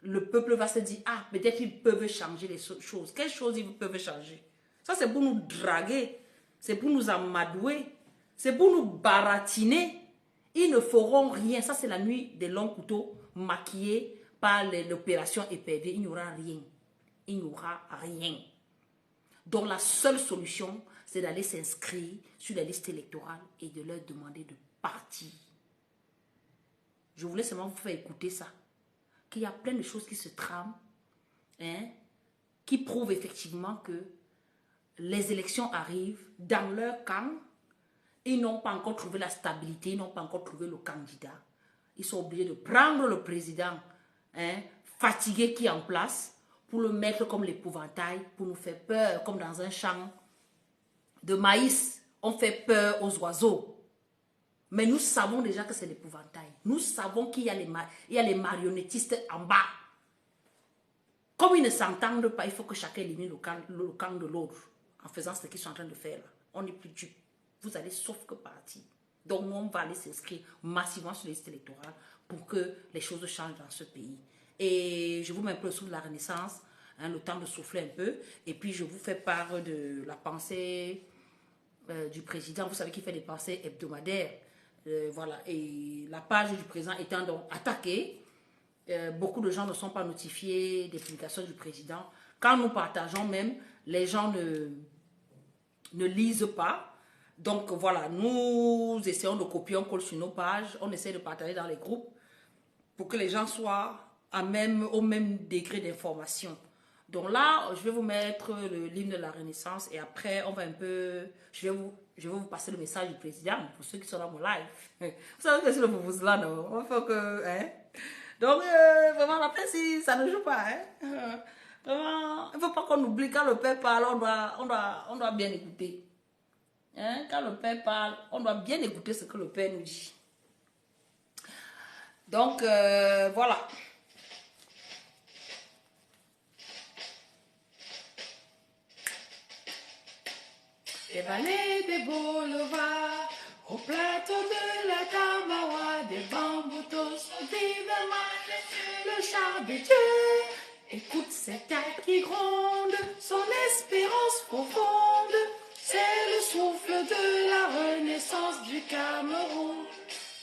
le peuple va se dire, ah, peut-être ils peuvent changer les choses. Quelles choses ils peuvent changer? Ça, c'est pour nous draguer. C'est pour nous amadouer. C'est pour nous baratiner. Ils ne feront rien. Ça, c'est la nuit des longs couteaux maquillés par l'opération épervier. Il n'y aura rien. Il n'y aura rien. Donc, la seule solution, c'est d'aller s'inscrire sur la liste électorale et de leur demander de partir. Je voulais seulement vous faire écouter ça. Qu'il y a plein de choses qui se trament, qui prouvent effectivement que les élections arrivent dans leur camp. Ils n'ont pas encore trouvé la stabilité, ils n'ont pas encore trouvé le candidat. Ils sont obligés de prendre le président fatigué qui est en place pour le mettre comme l'épouvantail, pour nous faire peur, comme dans un champ de maïs. On fait peur aux oiseaux. Mais nous savons déjà que c'est l'épouvantail. Nous savons qu'il y a les marionnettistes en bas. Comme ils ne s'entendent pas, il faut que chacun élimine le camp de l'autre en faisant ce qu'ils sont en train de faire là. On n'est plus dupes. Vous allez sauf que partir. Donc nous, on va aller s'inscrire massivement sur les listes électorales pour que les choses changent dans ce pays. Et je vous mets un peu le souffle de la Renaissance, le temps de souffler un peu. Et puis je vous fais part de la pensée du président. Vous savez qu'il fait des pensées hebdomadaires. Voilà. Et la page du président étant donc attaquée, beaucoup de gens ne sont pas notifiés des publications du président. Quand nous partageons même, les gens ne lisent pas. Donc voilà, nous essayons de copier, on colle sur nos pages, on essaie de partager dans les groupes pour que les gens soient au même degré d'information. Donc là, je vais vous mettre l'hymne de la Renaissance et après, on va un peu... Je vais vous passer le message du président pour ceux qui sont dans mon live. Vous savez que c'est le là, non? Il faut que... Donc, vraiment, après, si ça ne joue pas, vraiment, il ne faut pas qu'on oublie quand le père parle, on doit bien écouter. Quand le père parle, on doit bien écouter ce que le père nous dit. Donc, voilà. Des vallées, des boulevards, au plateau de la Kamawa, des bambous sont le char de Dieu. Écoute cette tête qui gronde, son espérance profonde, c'est le souffle de la renaissance du Cameroun.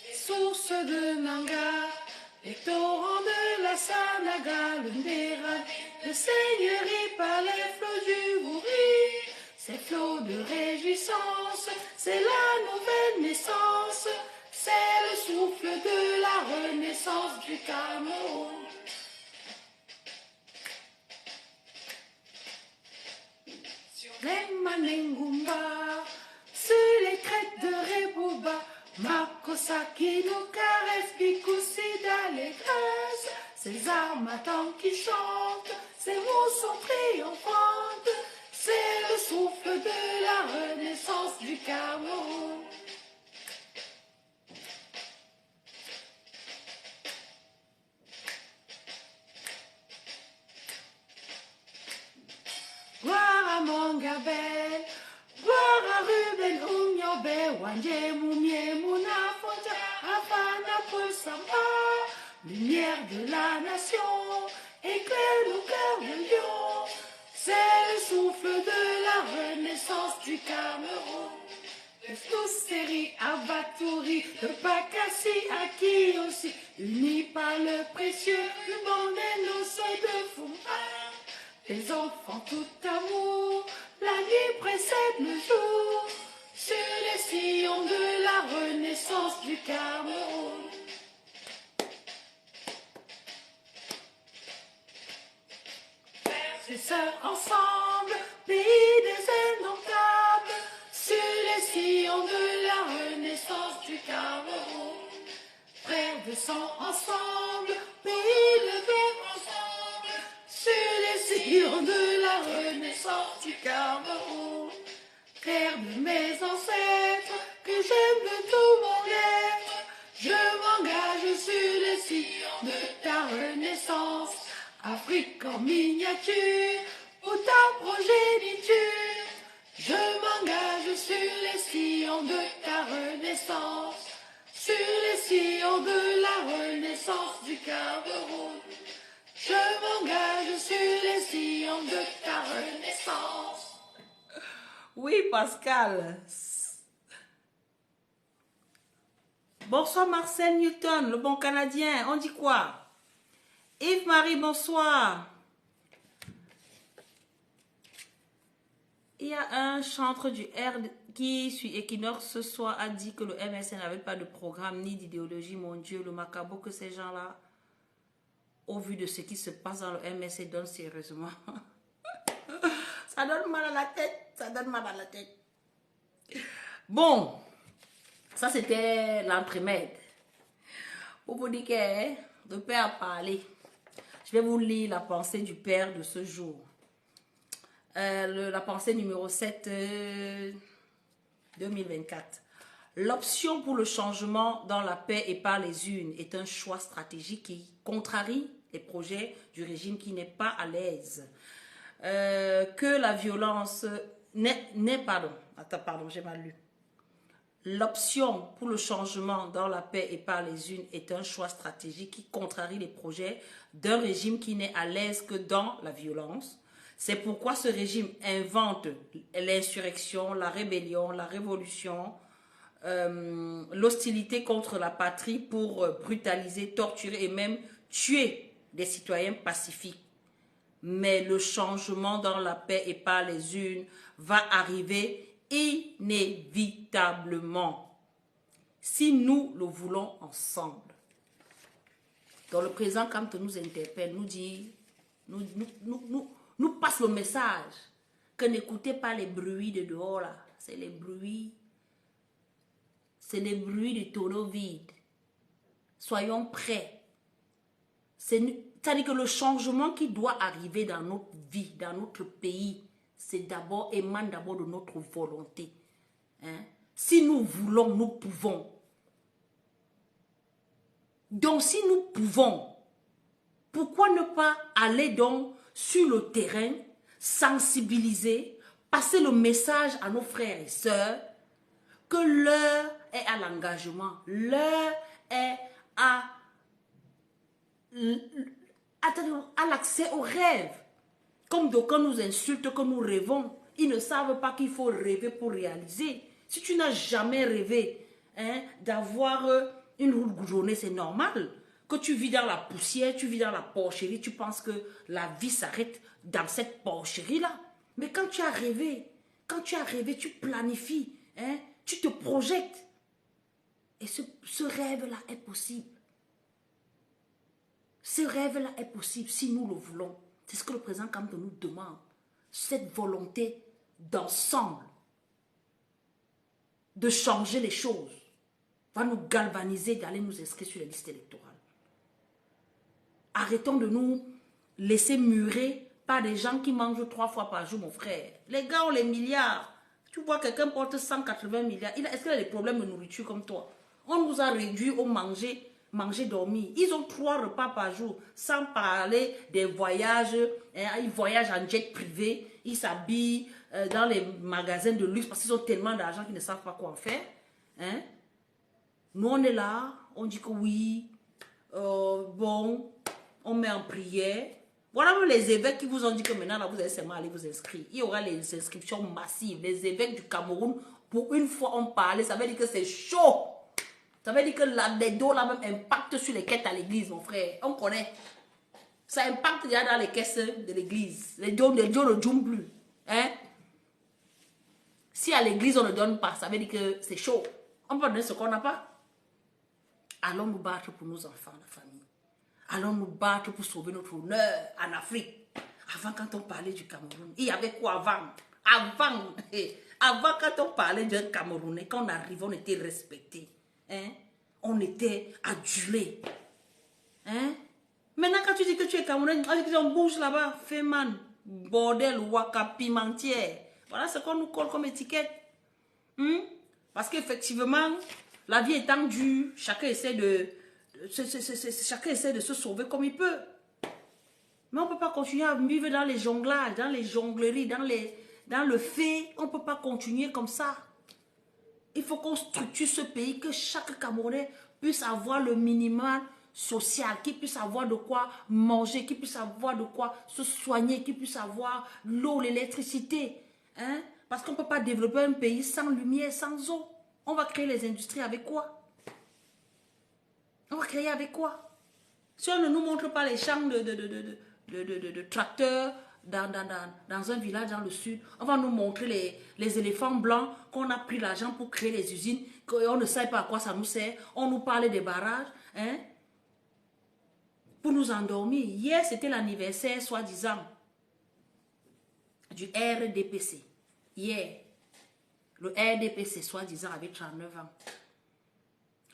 Les sources de Nanga, les torrents de la Sanaga, le Ndera, le seigneurie par les flots du Bouri. Ces flots de réjouissance, c'est la nouvelle naissance, c'est le souffle de la renaissance du Cameroun. Sur les Manengumba, sur les crêtes de Rebouba, Makosa qui nous caresse, Bikoussi d'allégresse, ces armatans qui chantent, ces mots sont triomphantes. C'est le souffle de la renaissance du Cameroun. Gloire à Mongabel, Gloire à Ruben, Umyobe, Wanje, Moumie, Mouna, Fonja, Afana, Samba. Lumière de la nation, éclaire nos cœurs de lion. C'est le souffle de la renaissance du Cameroun. Tous Abatouri, le Bakassi, Aki aussi, unis par le précieux ruban des noces de Fumba. Les enfants tout amour, la nuit précède le jour, sur les sillons de la renaissance du Cameroun. Frères et sœurs ensemble, pays des indomptables, sur les sillons de la renaissance du Cameroun. Frères de sang ensemble, pays de verre ensemble, sur les sillons de la renaissance du Cameroun. Terre de mes ancêtres, que j'aime de tout mon être, je m'engage sur les sillons de ta renaissance. Afrique en miniature, pour ta progéniture, je m'engage sur les sillons de ta renaissance, sur les sillons de la renaissance du Cameroun. Je m'engage sur les sillons de ta renaissance. Oui, Pascal. Bonsoir Marcel Newton, le bon Canadien. On dit quoi? Yves-Marie, bonsoir. Il y a un chantre du R qui suit Equinox ce soir a dit que le MSN n'avait pas de programme ni d'idéologie. Mon Dieu, le macabre que ces gens-là, au vu de ce qui se passe dans le MSN, donnent sérieusement. Ça donne mal à la tête. Ça donne mal à la tête. Bon, ça c'était l'entremède. Pour vous dire que le père a parlé. Je vais vous lire la pensée du père de ce jour. La pensée numéro 7, 2024. L'option pour le changement dans la paix et par les urnes est un choix stratégique qui contrarie les projets du régime qui n'est pas à l'aise. Que la violence j'ai mal lu. L'option pour le changement dans la paix et par les urnes est un choix stratégique qui contrarie les projets d'un régime qui n'est à l'aise que dans la violence. C'est pourquoi ce régime invente l'insurrection, la rébellion, la révolution, l'hostilité contre la patrie pour brutaliser, torturer et même tuer des citoyens pacifiques. Mais le changement dans la paix et par les urnes va arriver inévitablement si nous le voulons ensemble. Donc le président, quand il nous interpelle, nous dit, nous passe le message que n'écoutez pas les bruits de dehors là, c'est les bruits de tonneaux vides. Soyons prêts. C'est-à-dire que le changement qui doit arriver dans notre vie, dans notre pays, c'est émane d'abord de notre volonté. Hein? Si nous voulons, nous pouvons. Donc si nous pouvons, pourquoi ne pas aller donc sur le terrain, sensibiliser, passer le message à nos frères et sœurs que l'heure est à l'engagement, l'heure est à l'accès aux rêves. Comme d'aucuns nous insultent que nous rêvons, ils ne savent pas qu'il faut rêver pour réaliser. Si tu n'as jamais rêvé d'avoir une roue goudronnée, c'est normal. Que tu vis dans la poussière, tu vis dans la porcherie, tu penses que la vie s'arrête dans cette porcherie-là. Mais quand tu as rêvé, tu planifies, tu te projettes. Et ce rêve-là est possible. Ce rêve-là est possible si nous le voulons. C'est ce que le président Kamto nous demande. Cette volonté d'ensemble, de changer les choses, va nous galvaniser d'aller nous inscrire sur les listes électorales. Arrêtons de nous laisser murer par des gens qui mangent 3 fois par jour, mon frère. Les gars ont les milliards. Tu vois, quelqu'un porte 180 milliards. Est-ce qu'il a des problèmes de nourriture comme toi? On nous a réduit au manger, dormir. Ils ont 3 repas par jour, sans parler des voyages. Ils voyagent en jet privé. ils s'habillent dans les magasins de luxe parce qu'ils ont tellement d'argent qu'ils ne savent pas quoi en faire. Hein? Nous, on est là, on dit que oui, bon, on met en prière. Voilà même les évêques qui vous ont dit que maintenant, là, vous allez seulement aller vous inscrire. Il y aura les inscriptions massives. Les évêques du Cameroun, pour une fois, on parlait. Ça veut dire que c'est chaud. Ça veut dire que les dos, là, même, impactent sur les quêtes à l'église, mon frère. On connaît. Ça impacte déjà dans les caisses de l'église. Les dos ne jouent plus. Hein? Si à l'église, on ne donne pas, ça veut dire que c'est chaud. On peut donner ce qu'on n'a pas. Allons nous battre pour nos enfants, la famille. Allons nous battre pour sauver notre honneur en Afrique. Avant, quand on parlait du Cameroun, il y avait quoi avant? Avant, quand on parlait d'un Camerounais, quand on arrivait, on était respecté. Hein? On était adulé. Hein? Maintenant, quand tu dis que tu es Camerounais, on bouge là-bas. Fais man, bordel, waka, pimentière. Voilà ce qu'on nous colle comme étiquette. Parce qu'effectivement, la vie étant dure, chacun essaie de se sauver comme il peut. Mais on ne peut pas continuer à vivre dans les jonglages, dans les jongleries, dans le fait. On ne peut pas continuer comme ça. Il faut qu'on structure ce pays, que chaque Camerounais puisse avoir le minimum social, qu'il puisse avoir de quoi manger, qu'il puisse avoir de quoi se soigner, qu'il puisse avoir l'eau, l'électricité. Hein? Parce qu'on ne peut pas développer un pays sans lumière, sans eau. On va créer les industries avec quoi? On va créer avec quoi? Si on ne nous montre pas les champs de tracteurs dans un village dans le sud, on va nous montrer les éléphants blancs qu'on a pris l'argent pour créer les usines, qu'on ne sait pas à quoi ça nous sert. On nous parlait des barrages, hein, pour nous endormir. Hier, c'était l'anniversaire, soi-disant, du RDPC. Hier, le RDPC, soi-disant, avait 39 ans.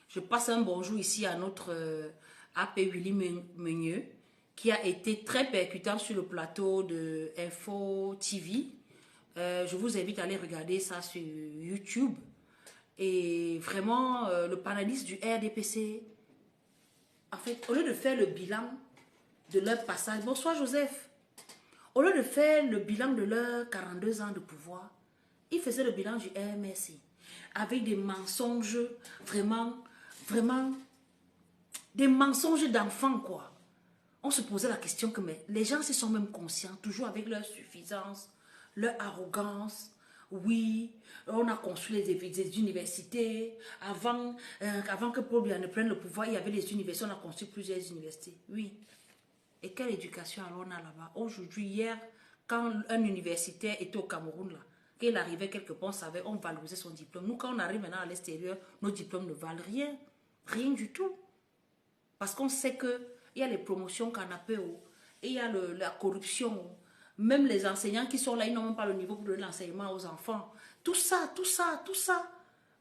Je passe un bonjour ici à notre AP Willy Meunieux, qui a été très percutant sur le plateau de Info TV. Je vous invite à aller regarder ça sur YouTube. Et vraiment, le panéliste du RDPC, en fait, au lieu de faire le bilan de leur passage, bonsoir Joseph, au lieu de faire le bilan de leurs 42 ans de pouvoir, il faisait le bilan du RMSI avec des mensonges, vraiment, des mensonges d'enfants, quoi. On se posait la question que mais les gens s'y sont même conscients, toujours avec leur suffisance, leur arrogance. Oui, on a construit les universités. Avant que Paul Biya ne prenne le pouvoir, il y avait les universités, on a construit plusieurs universités. Oui. Et quelle éducation alors on a là-bas? Aujourd'hui, hier, quand un universitaire était au Cameroun, là, qu'il arrivait quelque part, on valorisait son diplôme. Nous, quand on arrive maintenant à l'extérieur, nos diplômes ne valent rien. Rien du tout. Parce qu'on sait qu'il y a les promotions canapéo, et il y a la corruption. Même les enseignants qui sont là, ils n'ont même pas le niveau pour donner l'enseignement aux enfants. Tout ça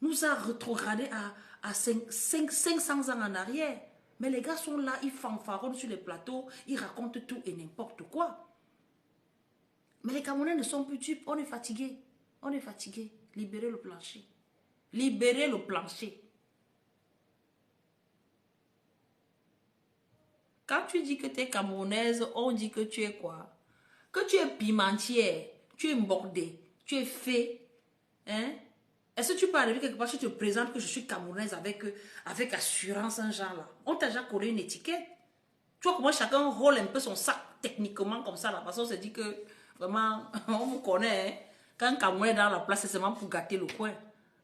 nous a rétrogradé à 500 ans en arrière. Mais les gars sont là, ils fanfaronnent sur les plateaux, ils racontent tout et n'importe quoi. Mais les Camerounais ne sont plus dupes, on est fatigués. On est fatigués. Libérez le plancher. Libérez le plancher. Quand tu dis que tu es camerounaise, on dit que tu es quoi? Que tu es pimentière, tu es bordée, tu es fait. Hein? Est-ce que tu peux arriver quelque part, je te présente que je suis camerounaise avec assurance, un genre là? On t'a déjà collé une étiquette. Tu vois comment chacun roule un peu son sac techniquement comme ça là, parce qu'on se dit que vraiment, on vous connaît. Hein? Quand un Camerounais est dans la place, c'est seulement pour gâter le coin.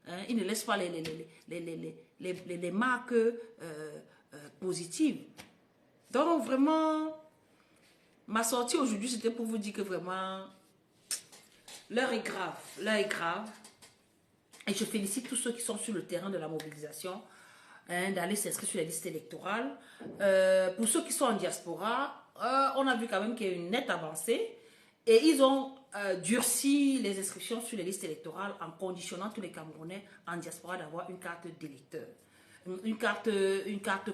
Hein? Il ne laisse pas les marques positives. Donc vraiment, ma sortie aujourd'hui, c'était pour vous dire que vraiment, l'heure est grave. L'heure est grave. Et je félicite tous ceux qui sont sur le terrain de la mobilisation, hein, d'aller s'inscrire sur les listes électorales. Pour ceux qui sont en diaspora, on a vu quand même qu'il y a une nette avancée. Et ils ont durci les inscriptions sur les listes électorales en conditionnant tous les Camerounais en diaspora d'avoir une carte d'électeur. Une carte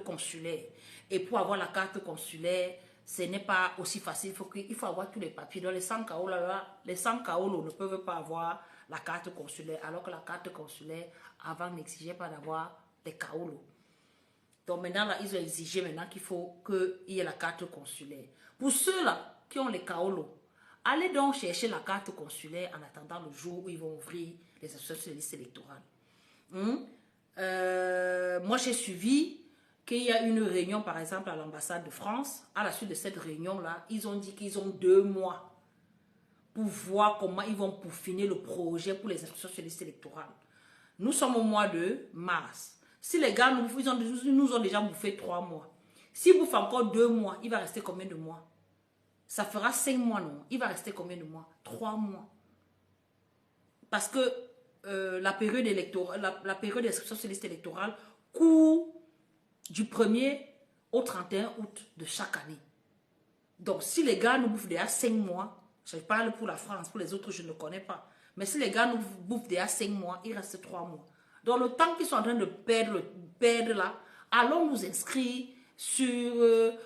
consulaire. Et pour avoir la carte consulaire, ce n'est pas aussi facile. Il faut avoir tous les papiers. Donc les 100 Kaolo ne peuvent pas avoir la carte consulaire, alors que la carte consulaire, avant, n'exigeait pas d'avoir les Kaolo. Donc maintenant, là, ils ont exigé maintenant qu'il faut qu'il y ait la carte consulaire. Pour ceux-là qui ont les Kaolo, Allez donc chercher la carte consulaire en attendant le jour où ils vont ouvrir les inscriptions sur les listes électorales. Moi, j'ai suivi qu'il y a une réunion, par exemple, à l'ambassade de France. À la suite de cette réunion-là, ils ont dit qu'ils ont 2 mois pour voir comment ils vont peaufiner le projet pour les inscriptions sur les listes électorales. Nous sommes au mois de mars. Si les gars nous ont déjà bouffé 3 mois, s'ils bouffent encore 2 mois, il va rester combien de mois? Ça fera 5 mois, non? Il va rester combien de mois? 3 mois. Parce que la période d'inscription sur les listes électorales court du 1er au 31 août de chaque année. Donc, si les gars nous bouffent déjà 5 mois, je parle pour la France, pour les autres, je ne connais pas. Mais si les gars nous bouffent déjà 5 mois, il reste 3 mois. Donc, le temps qu'ils sont en train de perdre là, allons nous inscrire sur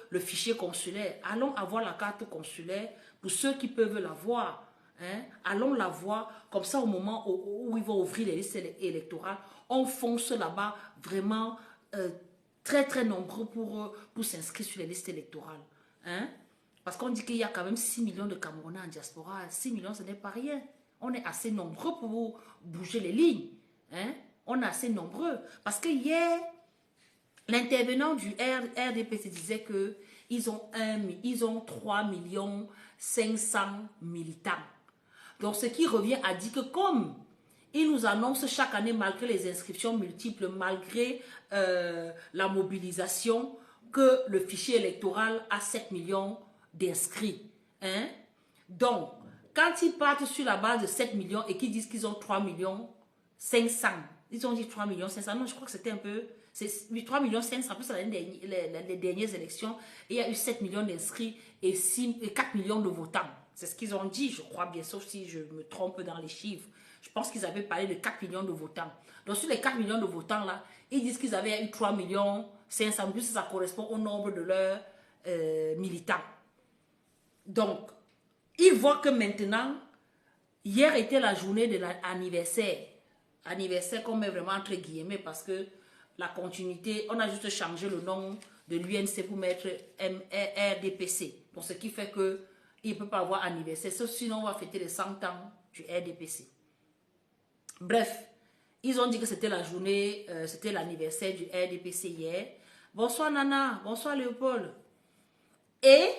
le fichier consulaire. Allons avoir la carte consulaire pour ceux qui peuvent l'avoir. Hein? Allons la voir. Comme ça, au moment où ils vont ouvrir les listes électorales, on fonce là-bas vraiment très, très nombreux pour s'inscrire sur les listes électorales. Hein? Parce qu'on dit qu'il y a quand même 6 millions de Camerounais en diaspora. 6 millions, ce n'est pas rien. On est assez nombreux pour bouger les lignes. Hein? On est assez nombreux. Parce que hier, l'intervenant du RDPC disait qu'ils ont 3 500 000 militants. Donc, ce qui revient à dire que comme ils nous annoncent chaque année, malgré les inscriptions multiples, malgré la mobilisation, que le fichier électoral a 7 millions d'inscrits. Hein? Donc, quand ils partent sur la base de 7 millions et qu'ils disent qu'ils ont 3 500 000, ils ont dit 3 500 000, non, je crois que c'était un peu... 3 500 000, plus les dernières élections, et il y a eu 7 millions d'inscrits et 4 millions de votants. C'est ce qu'ils ont dit, je crois bien, sauf si je me trompe dans les chiffres. Je pense qu'ils avaient parlé de 4 millions de votants. Donc, sur les 4 millions de votants, là, ils disent qu'ils avaient eu 3 500 000, plus ça correspond au nombre de leurs militants. Donc, ils voient que maintenant, hier était la journée de l'anniversaire. Anniversaire qu'on met vraiment entre guillemets parce que la continuité, on a juste changé le nom de l'UNC pour mettre RDPC. Donc, ce qui fait qu'il ne peut pas avoir anniversaire, sauf sinon on va fêter les 100 ans du RDPC. Bref, ils ont dit que c'était la journée, c'était l'anniversaire du RDPC hier. Bonsoir Nana, bonsoir Léopold. Et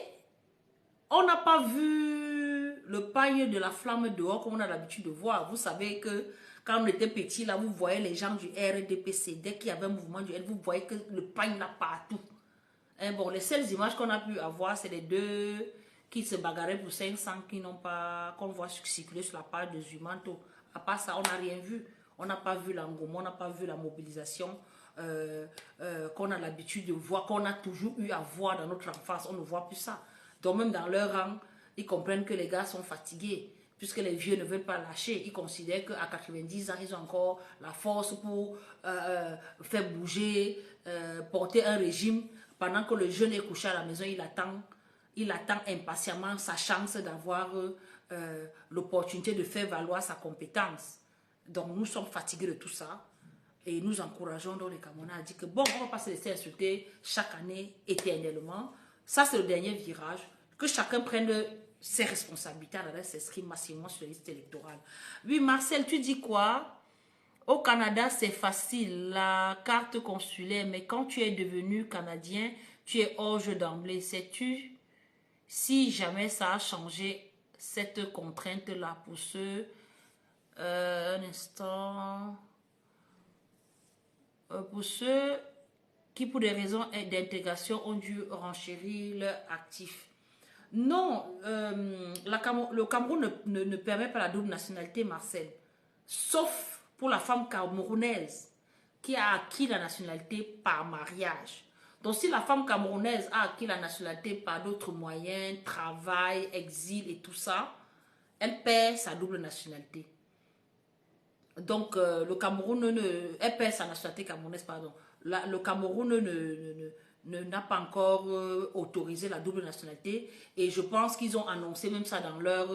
on n'a pas vu le pagne de la flamme dehors comme on a l'habitude de voir. Vous savez que quand on était petit, là, vous voyez les gens du RDPC. Dès qu'il y avait un mouvement du RDPC, vous voyez que le pagne là partout. Hein, bon, les seules images qu'on a pu avoir, c'est les deux qui se bagarraient pour 500, qu'on voit circuler sur la page de Zumanto. À part ça, on n'a rien vu. On n'a pas vu l'engouement, on n'a pas vu la mobilisation qu'on a l'habitude de voir, qu'on a toujours eu à voir dans notre enfance. On ne voit plus ça. Donc même dans leur rang, ils comprennent que les gars sont fatigués. Puisque les vieux ne veulent pas lâcher, ils considèrent qu'à 90 ans, ils ont encore la force pour faire bouger, porter un régime. Pendant que le jeune est couché à la maison, il attend impatiemment sa chance d'avoir l'opportunité de faire valoir sa compétence. Donc nous sommes fatigués de tout ça. Et nous encourageons donc les Camerounais à dire que bon, on ne va pas se laisser insulter chaque année, éternellement. Ça, c'est le dernier virage. Que chacun prenne ses responsabilités à s'inscrire massivement sur les listes électorales. Oui, Marcel, tu dis quoi? Au Canada, c'est facile, la carte consulaire, mais quand tu es devenu Canadien, tu es hors jeu d'emblée. Sais-tu si jamais ça a changé cette contrainte-là pour ceux... un instant... pour ceux qui, pour des raisons d'intégration, ont dû renchérir leur actif. Non, le Cameroun ne permet pas la double nationalité, Marcel. Sauf pour la femme camerounaise qui a acquis la nationalité par mariage. Donc, si la femme camerounaise a acquis la nationalité par d'autres moyens, travail, exil et tout ça, elle perd sa double nationalité. Donc, le Cameroun elle perd sa nationalité camerounaise, pardon. Le Cameroun n'a pas encore autorisé la double nationalité et je pense qu'ils ont annoncé même ça dans leurs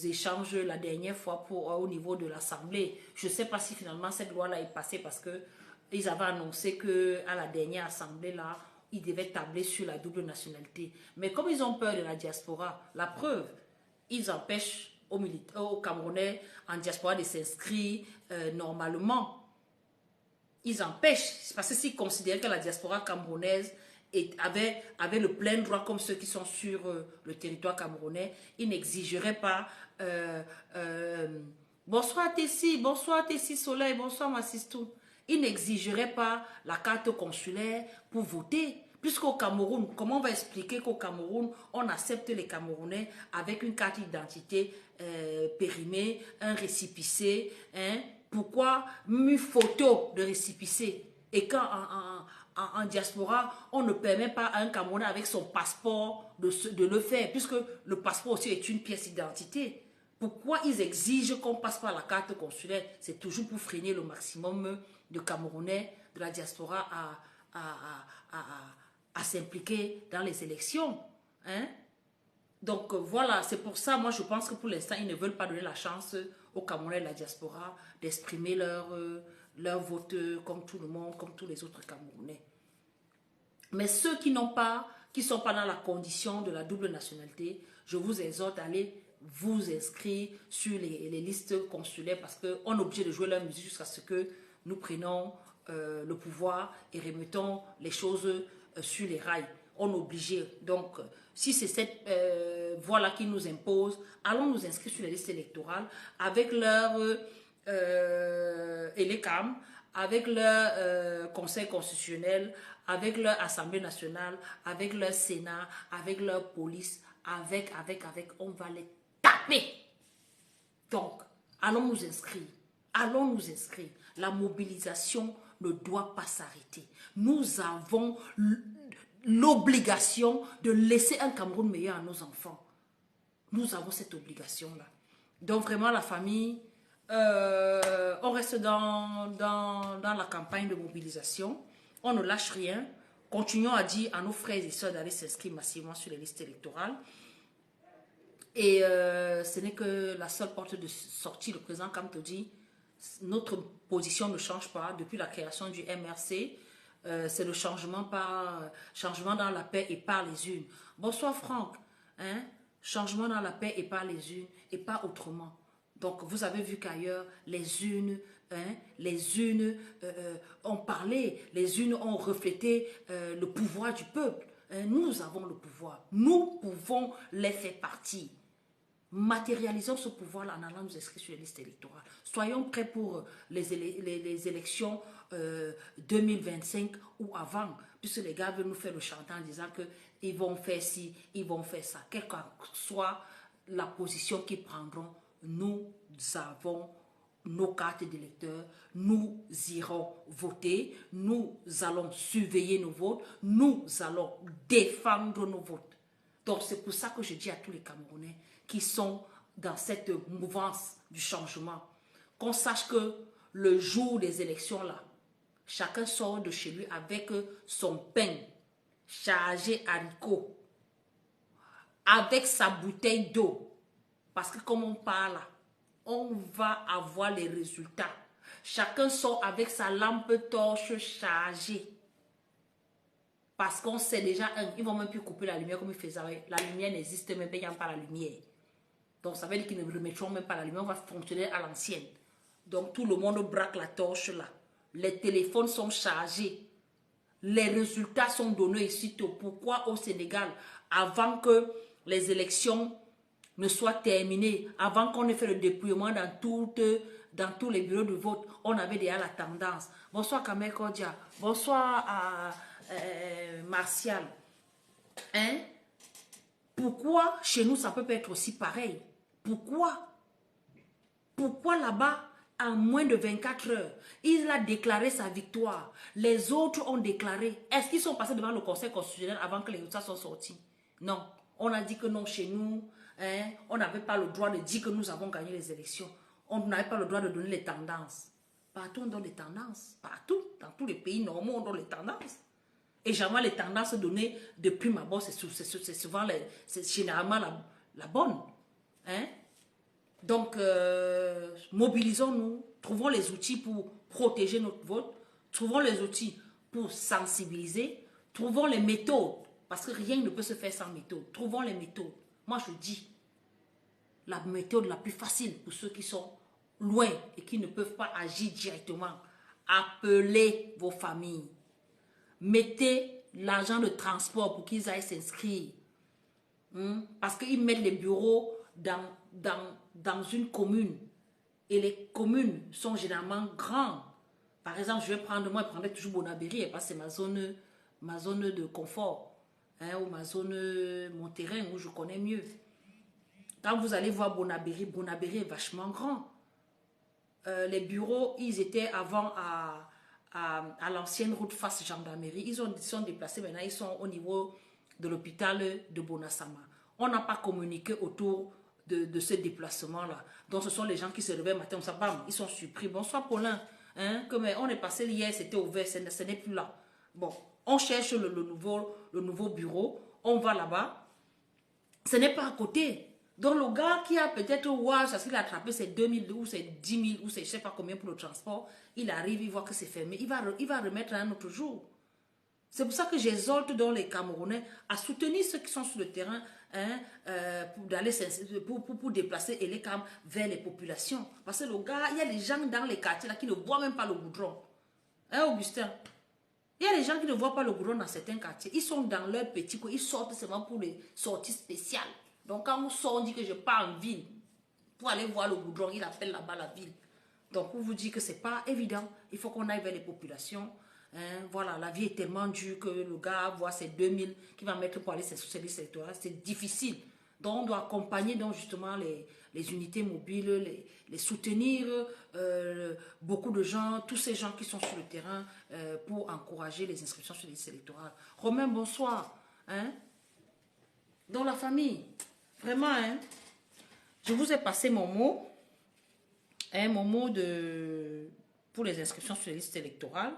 échanges la dernière fois au niveau de l'Assemblée. Je ne sais pas si finalement cette loi-là est passée parce qu'ils avaient annoncé qu'à la dernière Assemblée, là, ils devaient tabler sur la double nationalité. Mais comme ils ont peur de la diaspora, la preuve, ils empêchent aux Camerounais en diaspora de s'inscrire normalement. Ils empêchent, parce que s'ils considèrent que la diaspora camerounaise avait le plein droit comme ceux qui sont sur le territoire camerounais, ils n'exigeraient pas bonsoir Tessie Soleil, bonsoir Massistou. Ils n'exigeraient pas la carte consulaire pour voter. Puisqu'au Cameroun, comment on va expliquer qu'au Cameroun, on accepte les Camerounais avec une carte d'identité périmée, un récépissé, hein? Pourquoi une photo de récépissé? Et quand en diaspora, on ne permet pas à un Camerounais avec son passeport de le faire, puisque le passeport aussi est une pièce d'identité. Pourquoi ils exigent qu'on passe par la carte consulaire? C'est toujours pour freiner le maximum de Camerounais de la diaspora à s'impliquer dans les élections. Hein? Donc voilà, c'est pour ça, moi je pense que pour l'instant, ils ne veulent pas donner la chance aux Camerounais de la diaspora d'exprimer leur vote comme tout le monde, comme tous les autres Camerounais. Mais ceux qui sont pas dans la condition de la double nationalité, je vous exhorte à aller vous inscrire sur les listes consulaires parce qu'on est obligé de jouer leur musique jusqu'à ce que nous prenions le pouvoir et remettons les choses sur les rails. On est obligé. Donc, si c'est cette voie-là qui nous impose, allons nous inscrire sur les listes électorales avec leur ELECAM, avec leur Conseil constitutionnel, avec leur Assemblée nationale, avec leur Sénat, avec leur police, on va les taper. Donc, allons nous inscrire. Allons nous inscrire. La mobilisation ne doit pas s'arrêter. Nous avons l'obligation de laisser un Cameroun meilleur à nos enfants. Nous avons cette obligation-là. Donc vraiment la famille, on reste dans la campagne de mobilisation. On ne lâche rien. Continuons à dire à nos frères et sœurs d'aller s'inscrire massivement sur les listes électorales. Et ce n'est que la seule porte de sortie. Le président Kamto dit, notre position ne change pas depuis la création du MRC. C'est le changement dans la paix et par les unes. Bonsoir Franck. Hein? Changement dans la paix et par les unes et pas autrement. Donc vous avez vu qu'ailleurs, les unes ont parlé, les unes ont reflété le pouvoir du peuple. Nous avons le pouvoir. Nous pouvons les faire partie. Matérialisons ce pouvoir-là en allant nous inscrire sur les listes électorales. Soyons prêts pour les élections 2025 ou avant, puisque les gars veulent nous faire le chantant en disant qu'ils vont faire ci, ils vont faire ça. Quelle que soit la position qu'ils prendront, nous avons nos cartes d'électeurs, nous irons voter, nous allons surveiller nos votes, nous allons défendre nos votes. Donc c'est pour ça que je dis à tous les Camerounais qui sont dans cette mouvance du changement, qu'on sache que le jour des élections là, chacun sort de chez lui avec son pain chargé haricots, avec sa bouteille d'eau, parce que comme on parle, on va avoir les résultats. Chacun sort avec sa lampe torche chargée. Parce qu'on sait déjà, ils ne vont même plus couper la lumière comme ils faisaient. La lumière n'existe même pas, il n'y a pas la lumière. Donc ça veut dire qu'ils ne remettront même pas la lumière, on va fonctionner à l'ancienne. Donc tout le monde braque la torche là. Les téléphones sont chargés. Les résultats sont donnés ici. Pourquoi au Sénégal, avant que les élections ne soient terminées, avant qu'on ait fait le dépouillement dans tous les bureaux de vote, on avait déjà la tendance. Bonsoir Kamel Kodia. Bonsoir à Martial. Hein? Pourquoi chez nous ça peut pas être aussi pareil? Pourquoi là-bas, en moins de 24 heures, il a déclaré sa victoire. Les autres ont déclaré. Est-ce qu'ils sont passés devant le Conseil constitutionnel avant que les résultats soient sortis? Non. On a dit que non, chez nous, hein, on n'avait pas le droit de dire que nous avons gagné les élections. On n'avait pas le droit de donner les tendances. Partout, on donne les tendances. Partout, dans tous les pays normaux, on donne les tendances. Et généralement, les tendances données de prime abord, c'est généralement la bonne. Hein? Donc, mobilisons-nous, trouvons les outils pour protéger notre vote, trouvons les outils pour sensibiliser, trouvons les méthodes, parce que rien ne peut se faire sans méthode. Trouvons les méthodes. Moi, je dis, la méthode la plus facile pour ceux qui sont loin et qui ne peuvent pas agir directement. Appelez vos familles. Mettez l'argent de transport pour qu'ils aillent s'inscrire. Parce qu'ils mettent les bureaux dans une commune. Et les communes sont généralement grandes. Par exemple, je vais prendre, moi, je prendrais toujours Bonabéry, parce que c'est ma zone de confort. Ou ma zone, mon terrain, où je connais mieux. Quand vous allez voir Bonabéry, Bonabéry est vachement grand. Les bureaux, ils étaient avant à l'ancienne route face gendarmerie. Ils sont déplacés maintenant, ils sont au niveau de l'hôpital de Bonassama. On n'a pas communiqué autour de ce déplacement-là. Donc ce sont les gens qui se réveillent matin, on sait, bam, ils sont surpris. Bonsoir Paulin, comme on est passé hier, c'était ouvert, ce n'est plus là. Bon, on cherche le nouveau bureau, on va là-bas. Ce n'est pas à côté. Donc le gars qui a peut-être, parce qu'il a attrapé ses 2000 ou ses 10 000 ou ses je ne sais pas combien pour le transport, il arrive, il voit que c'est fermé, il va remettre un autre jour. C'est pour ça que j'exhorte donc les Camerounais à soutenir ceux qui sont sur le terrain pour déplacer et les cam vers les populations. Parce que le gars, il y a des gens dans les quartiers là, qui ne voient même pas le goudron. Hein, Augustin? Il y a des gens qui ne voient pas le goudron dans certains quartiers. Ils sont dans leur petit coin, ils sortent seulement pour les sorties spéciales. Donc quand on sort, on dit que je pars en ville pour aller voir le goudron, il appelle là-bas la ville. Donc pour vous dire que ce n'est pas évident, il faut qu'on aille vers les populations. Voilà, la vie est tellement dure que le gars voit ses 2000 qu'il va mettre pour aller sur ses listes électorales, c'est difficile. Donc on doit accompagner donc justement les unités mobiles, les soutenir, beaucoup de gens, tous ces gens qui sont sur le terrain pour encourager les inscriptions sur les listes électorales. Romain, bonsoir. Dans la famille, vraiment, je vous ai passé mon mot, pour les inscriptions sur les listes électorales.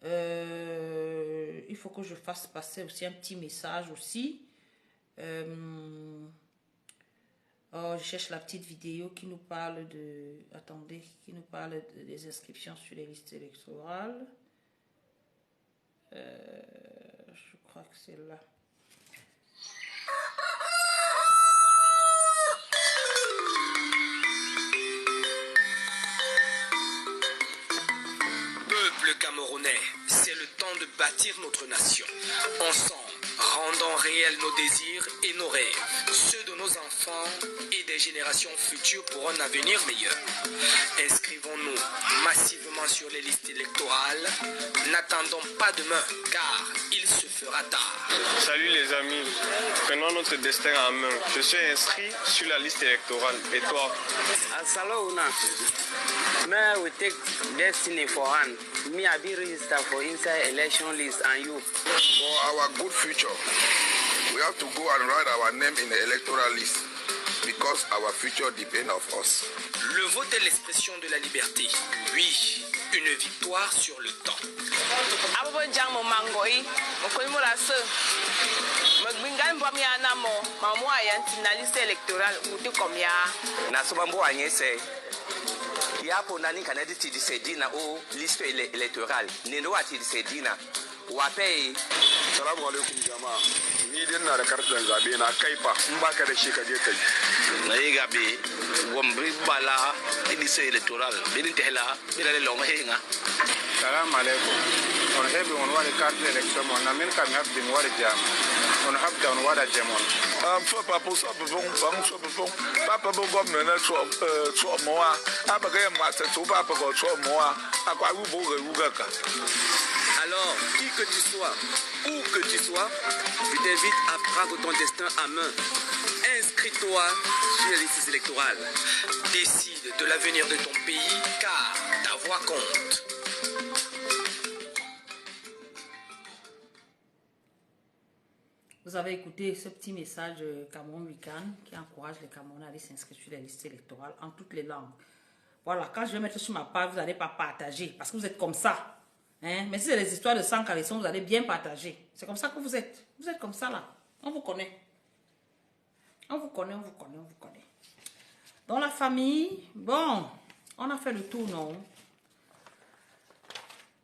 Il faut que je fasse passer aussi un petit message aussi. Je cherche la petite vidéo qui nous parle de... Attendez, qui nous parle des inscriptions sur les listes électorales. Je crois que c'est là. Peuple camerounais, c'est le temps de bâtir notre nation. Ensemble, rendons réels nos désirs et nos rêves, ceux de nos enfants et des générations futures pour un avenir meilleur. Inscrivons-nous massivement sur les listes électorales. N'attendons pas demain, car il se fera tard. Salut les amis, prenons notre destin en main. Je suis inscrit sur la liste électorale. Et toi? Assalamu May we take destiny for hand. Me, I be registered for inside election list, and you. For our good future, we have to go and write our name in the electoral list because our future depends on us. Le vote est l'expression de la liberté. Oui, une victoire sur le temps. Yapo nani kanadi tidisedina o liste électorale nendo wa tidisedina wape. Salamu alaikum jama'a. Ni din na da kartin zabe na kaifa in baka da shi ka je kai. Na yi gabe wambi bala liste électorale bidin tehla bidale longa henga. Salam alaikum. On hebi on wari carte élection on na min kam habbi wari jam. On habda on wada jamon. Faut pas pour ça pour papa bon gomme na so mo a abaga ma ta so papa go so mo a akwa wu bo ru gaka. Alors, qui que tu sois, où que tu sois, je t'invite à prendre ton destin à main. Inscris-toi sur les listes électorales. Décide de l'avenir de ton pays, car ta voix compte. Vous avez écouté ce petit message de Cameroun Weekend qui encourage les Camerounais à aller s'inscrire sur les listes électorales en toutes les langues. Voilà, quand je vais mettre sur ma page, vous n'allez pas partager parce que vous êtes comme ça. Mais si c'est les histoires de sang calisson, vous allez bien partager. C'est comme ça que vous êtes. Vous êtes comme ça là. On vous connaît. On vous connaît. Dans la famille, bon, on a fait le tour, non?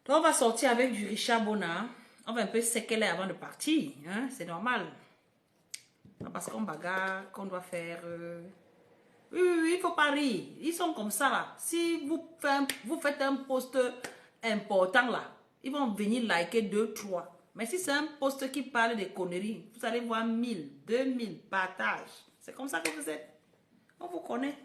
Donc on va sortir avec du Richard Bona. On va un peu séqueler avant de partir. C'est normal. Parce qu'on bagarre, qu'on doit faire Oui, oui, oui, il ne faut pas rire. Ils sont comme ça là. Si vous faites un post important là, ils vont venir liker 2, 3. Mais si c'est un post qui parle de conneries, vous allez voir 1000, 2000 partages. C'est comme ça que vous êtes. On vous connaît.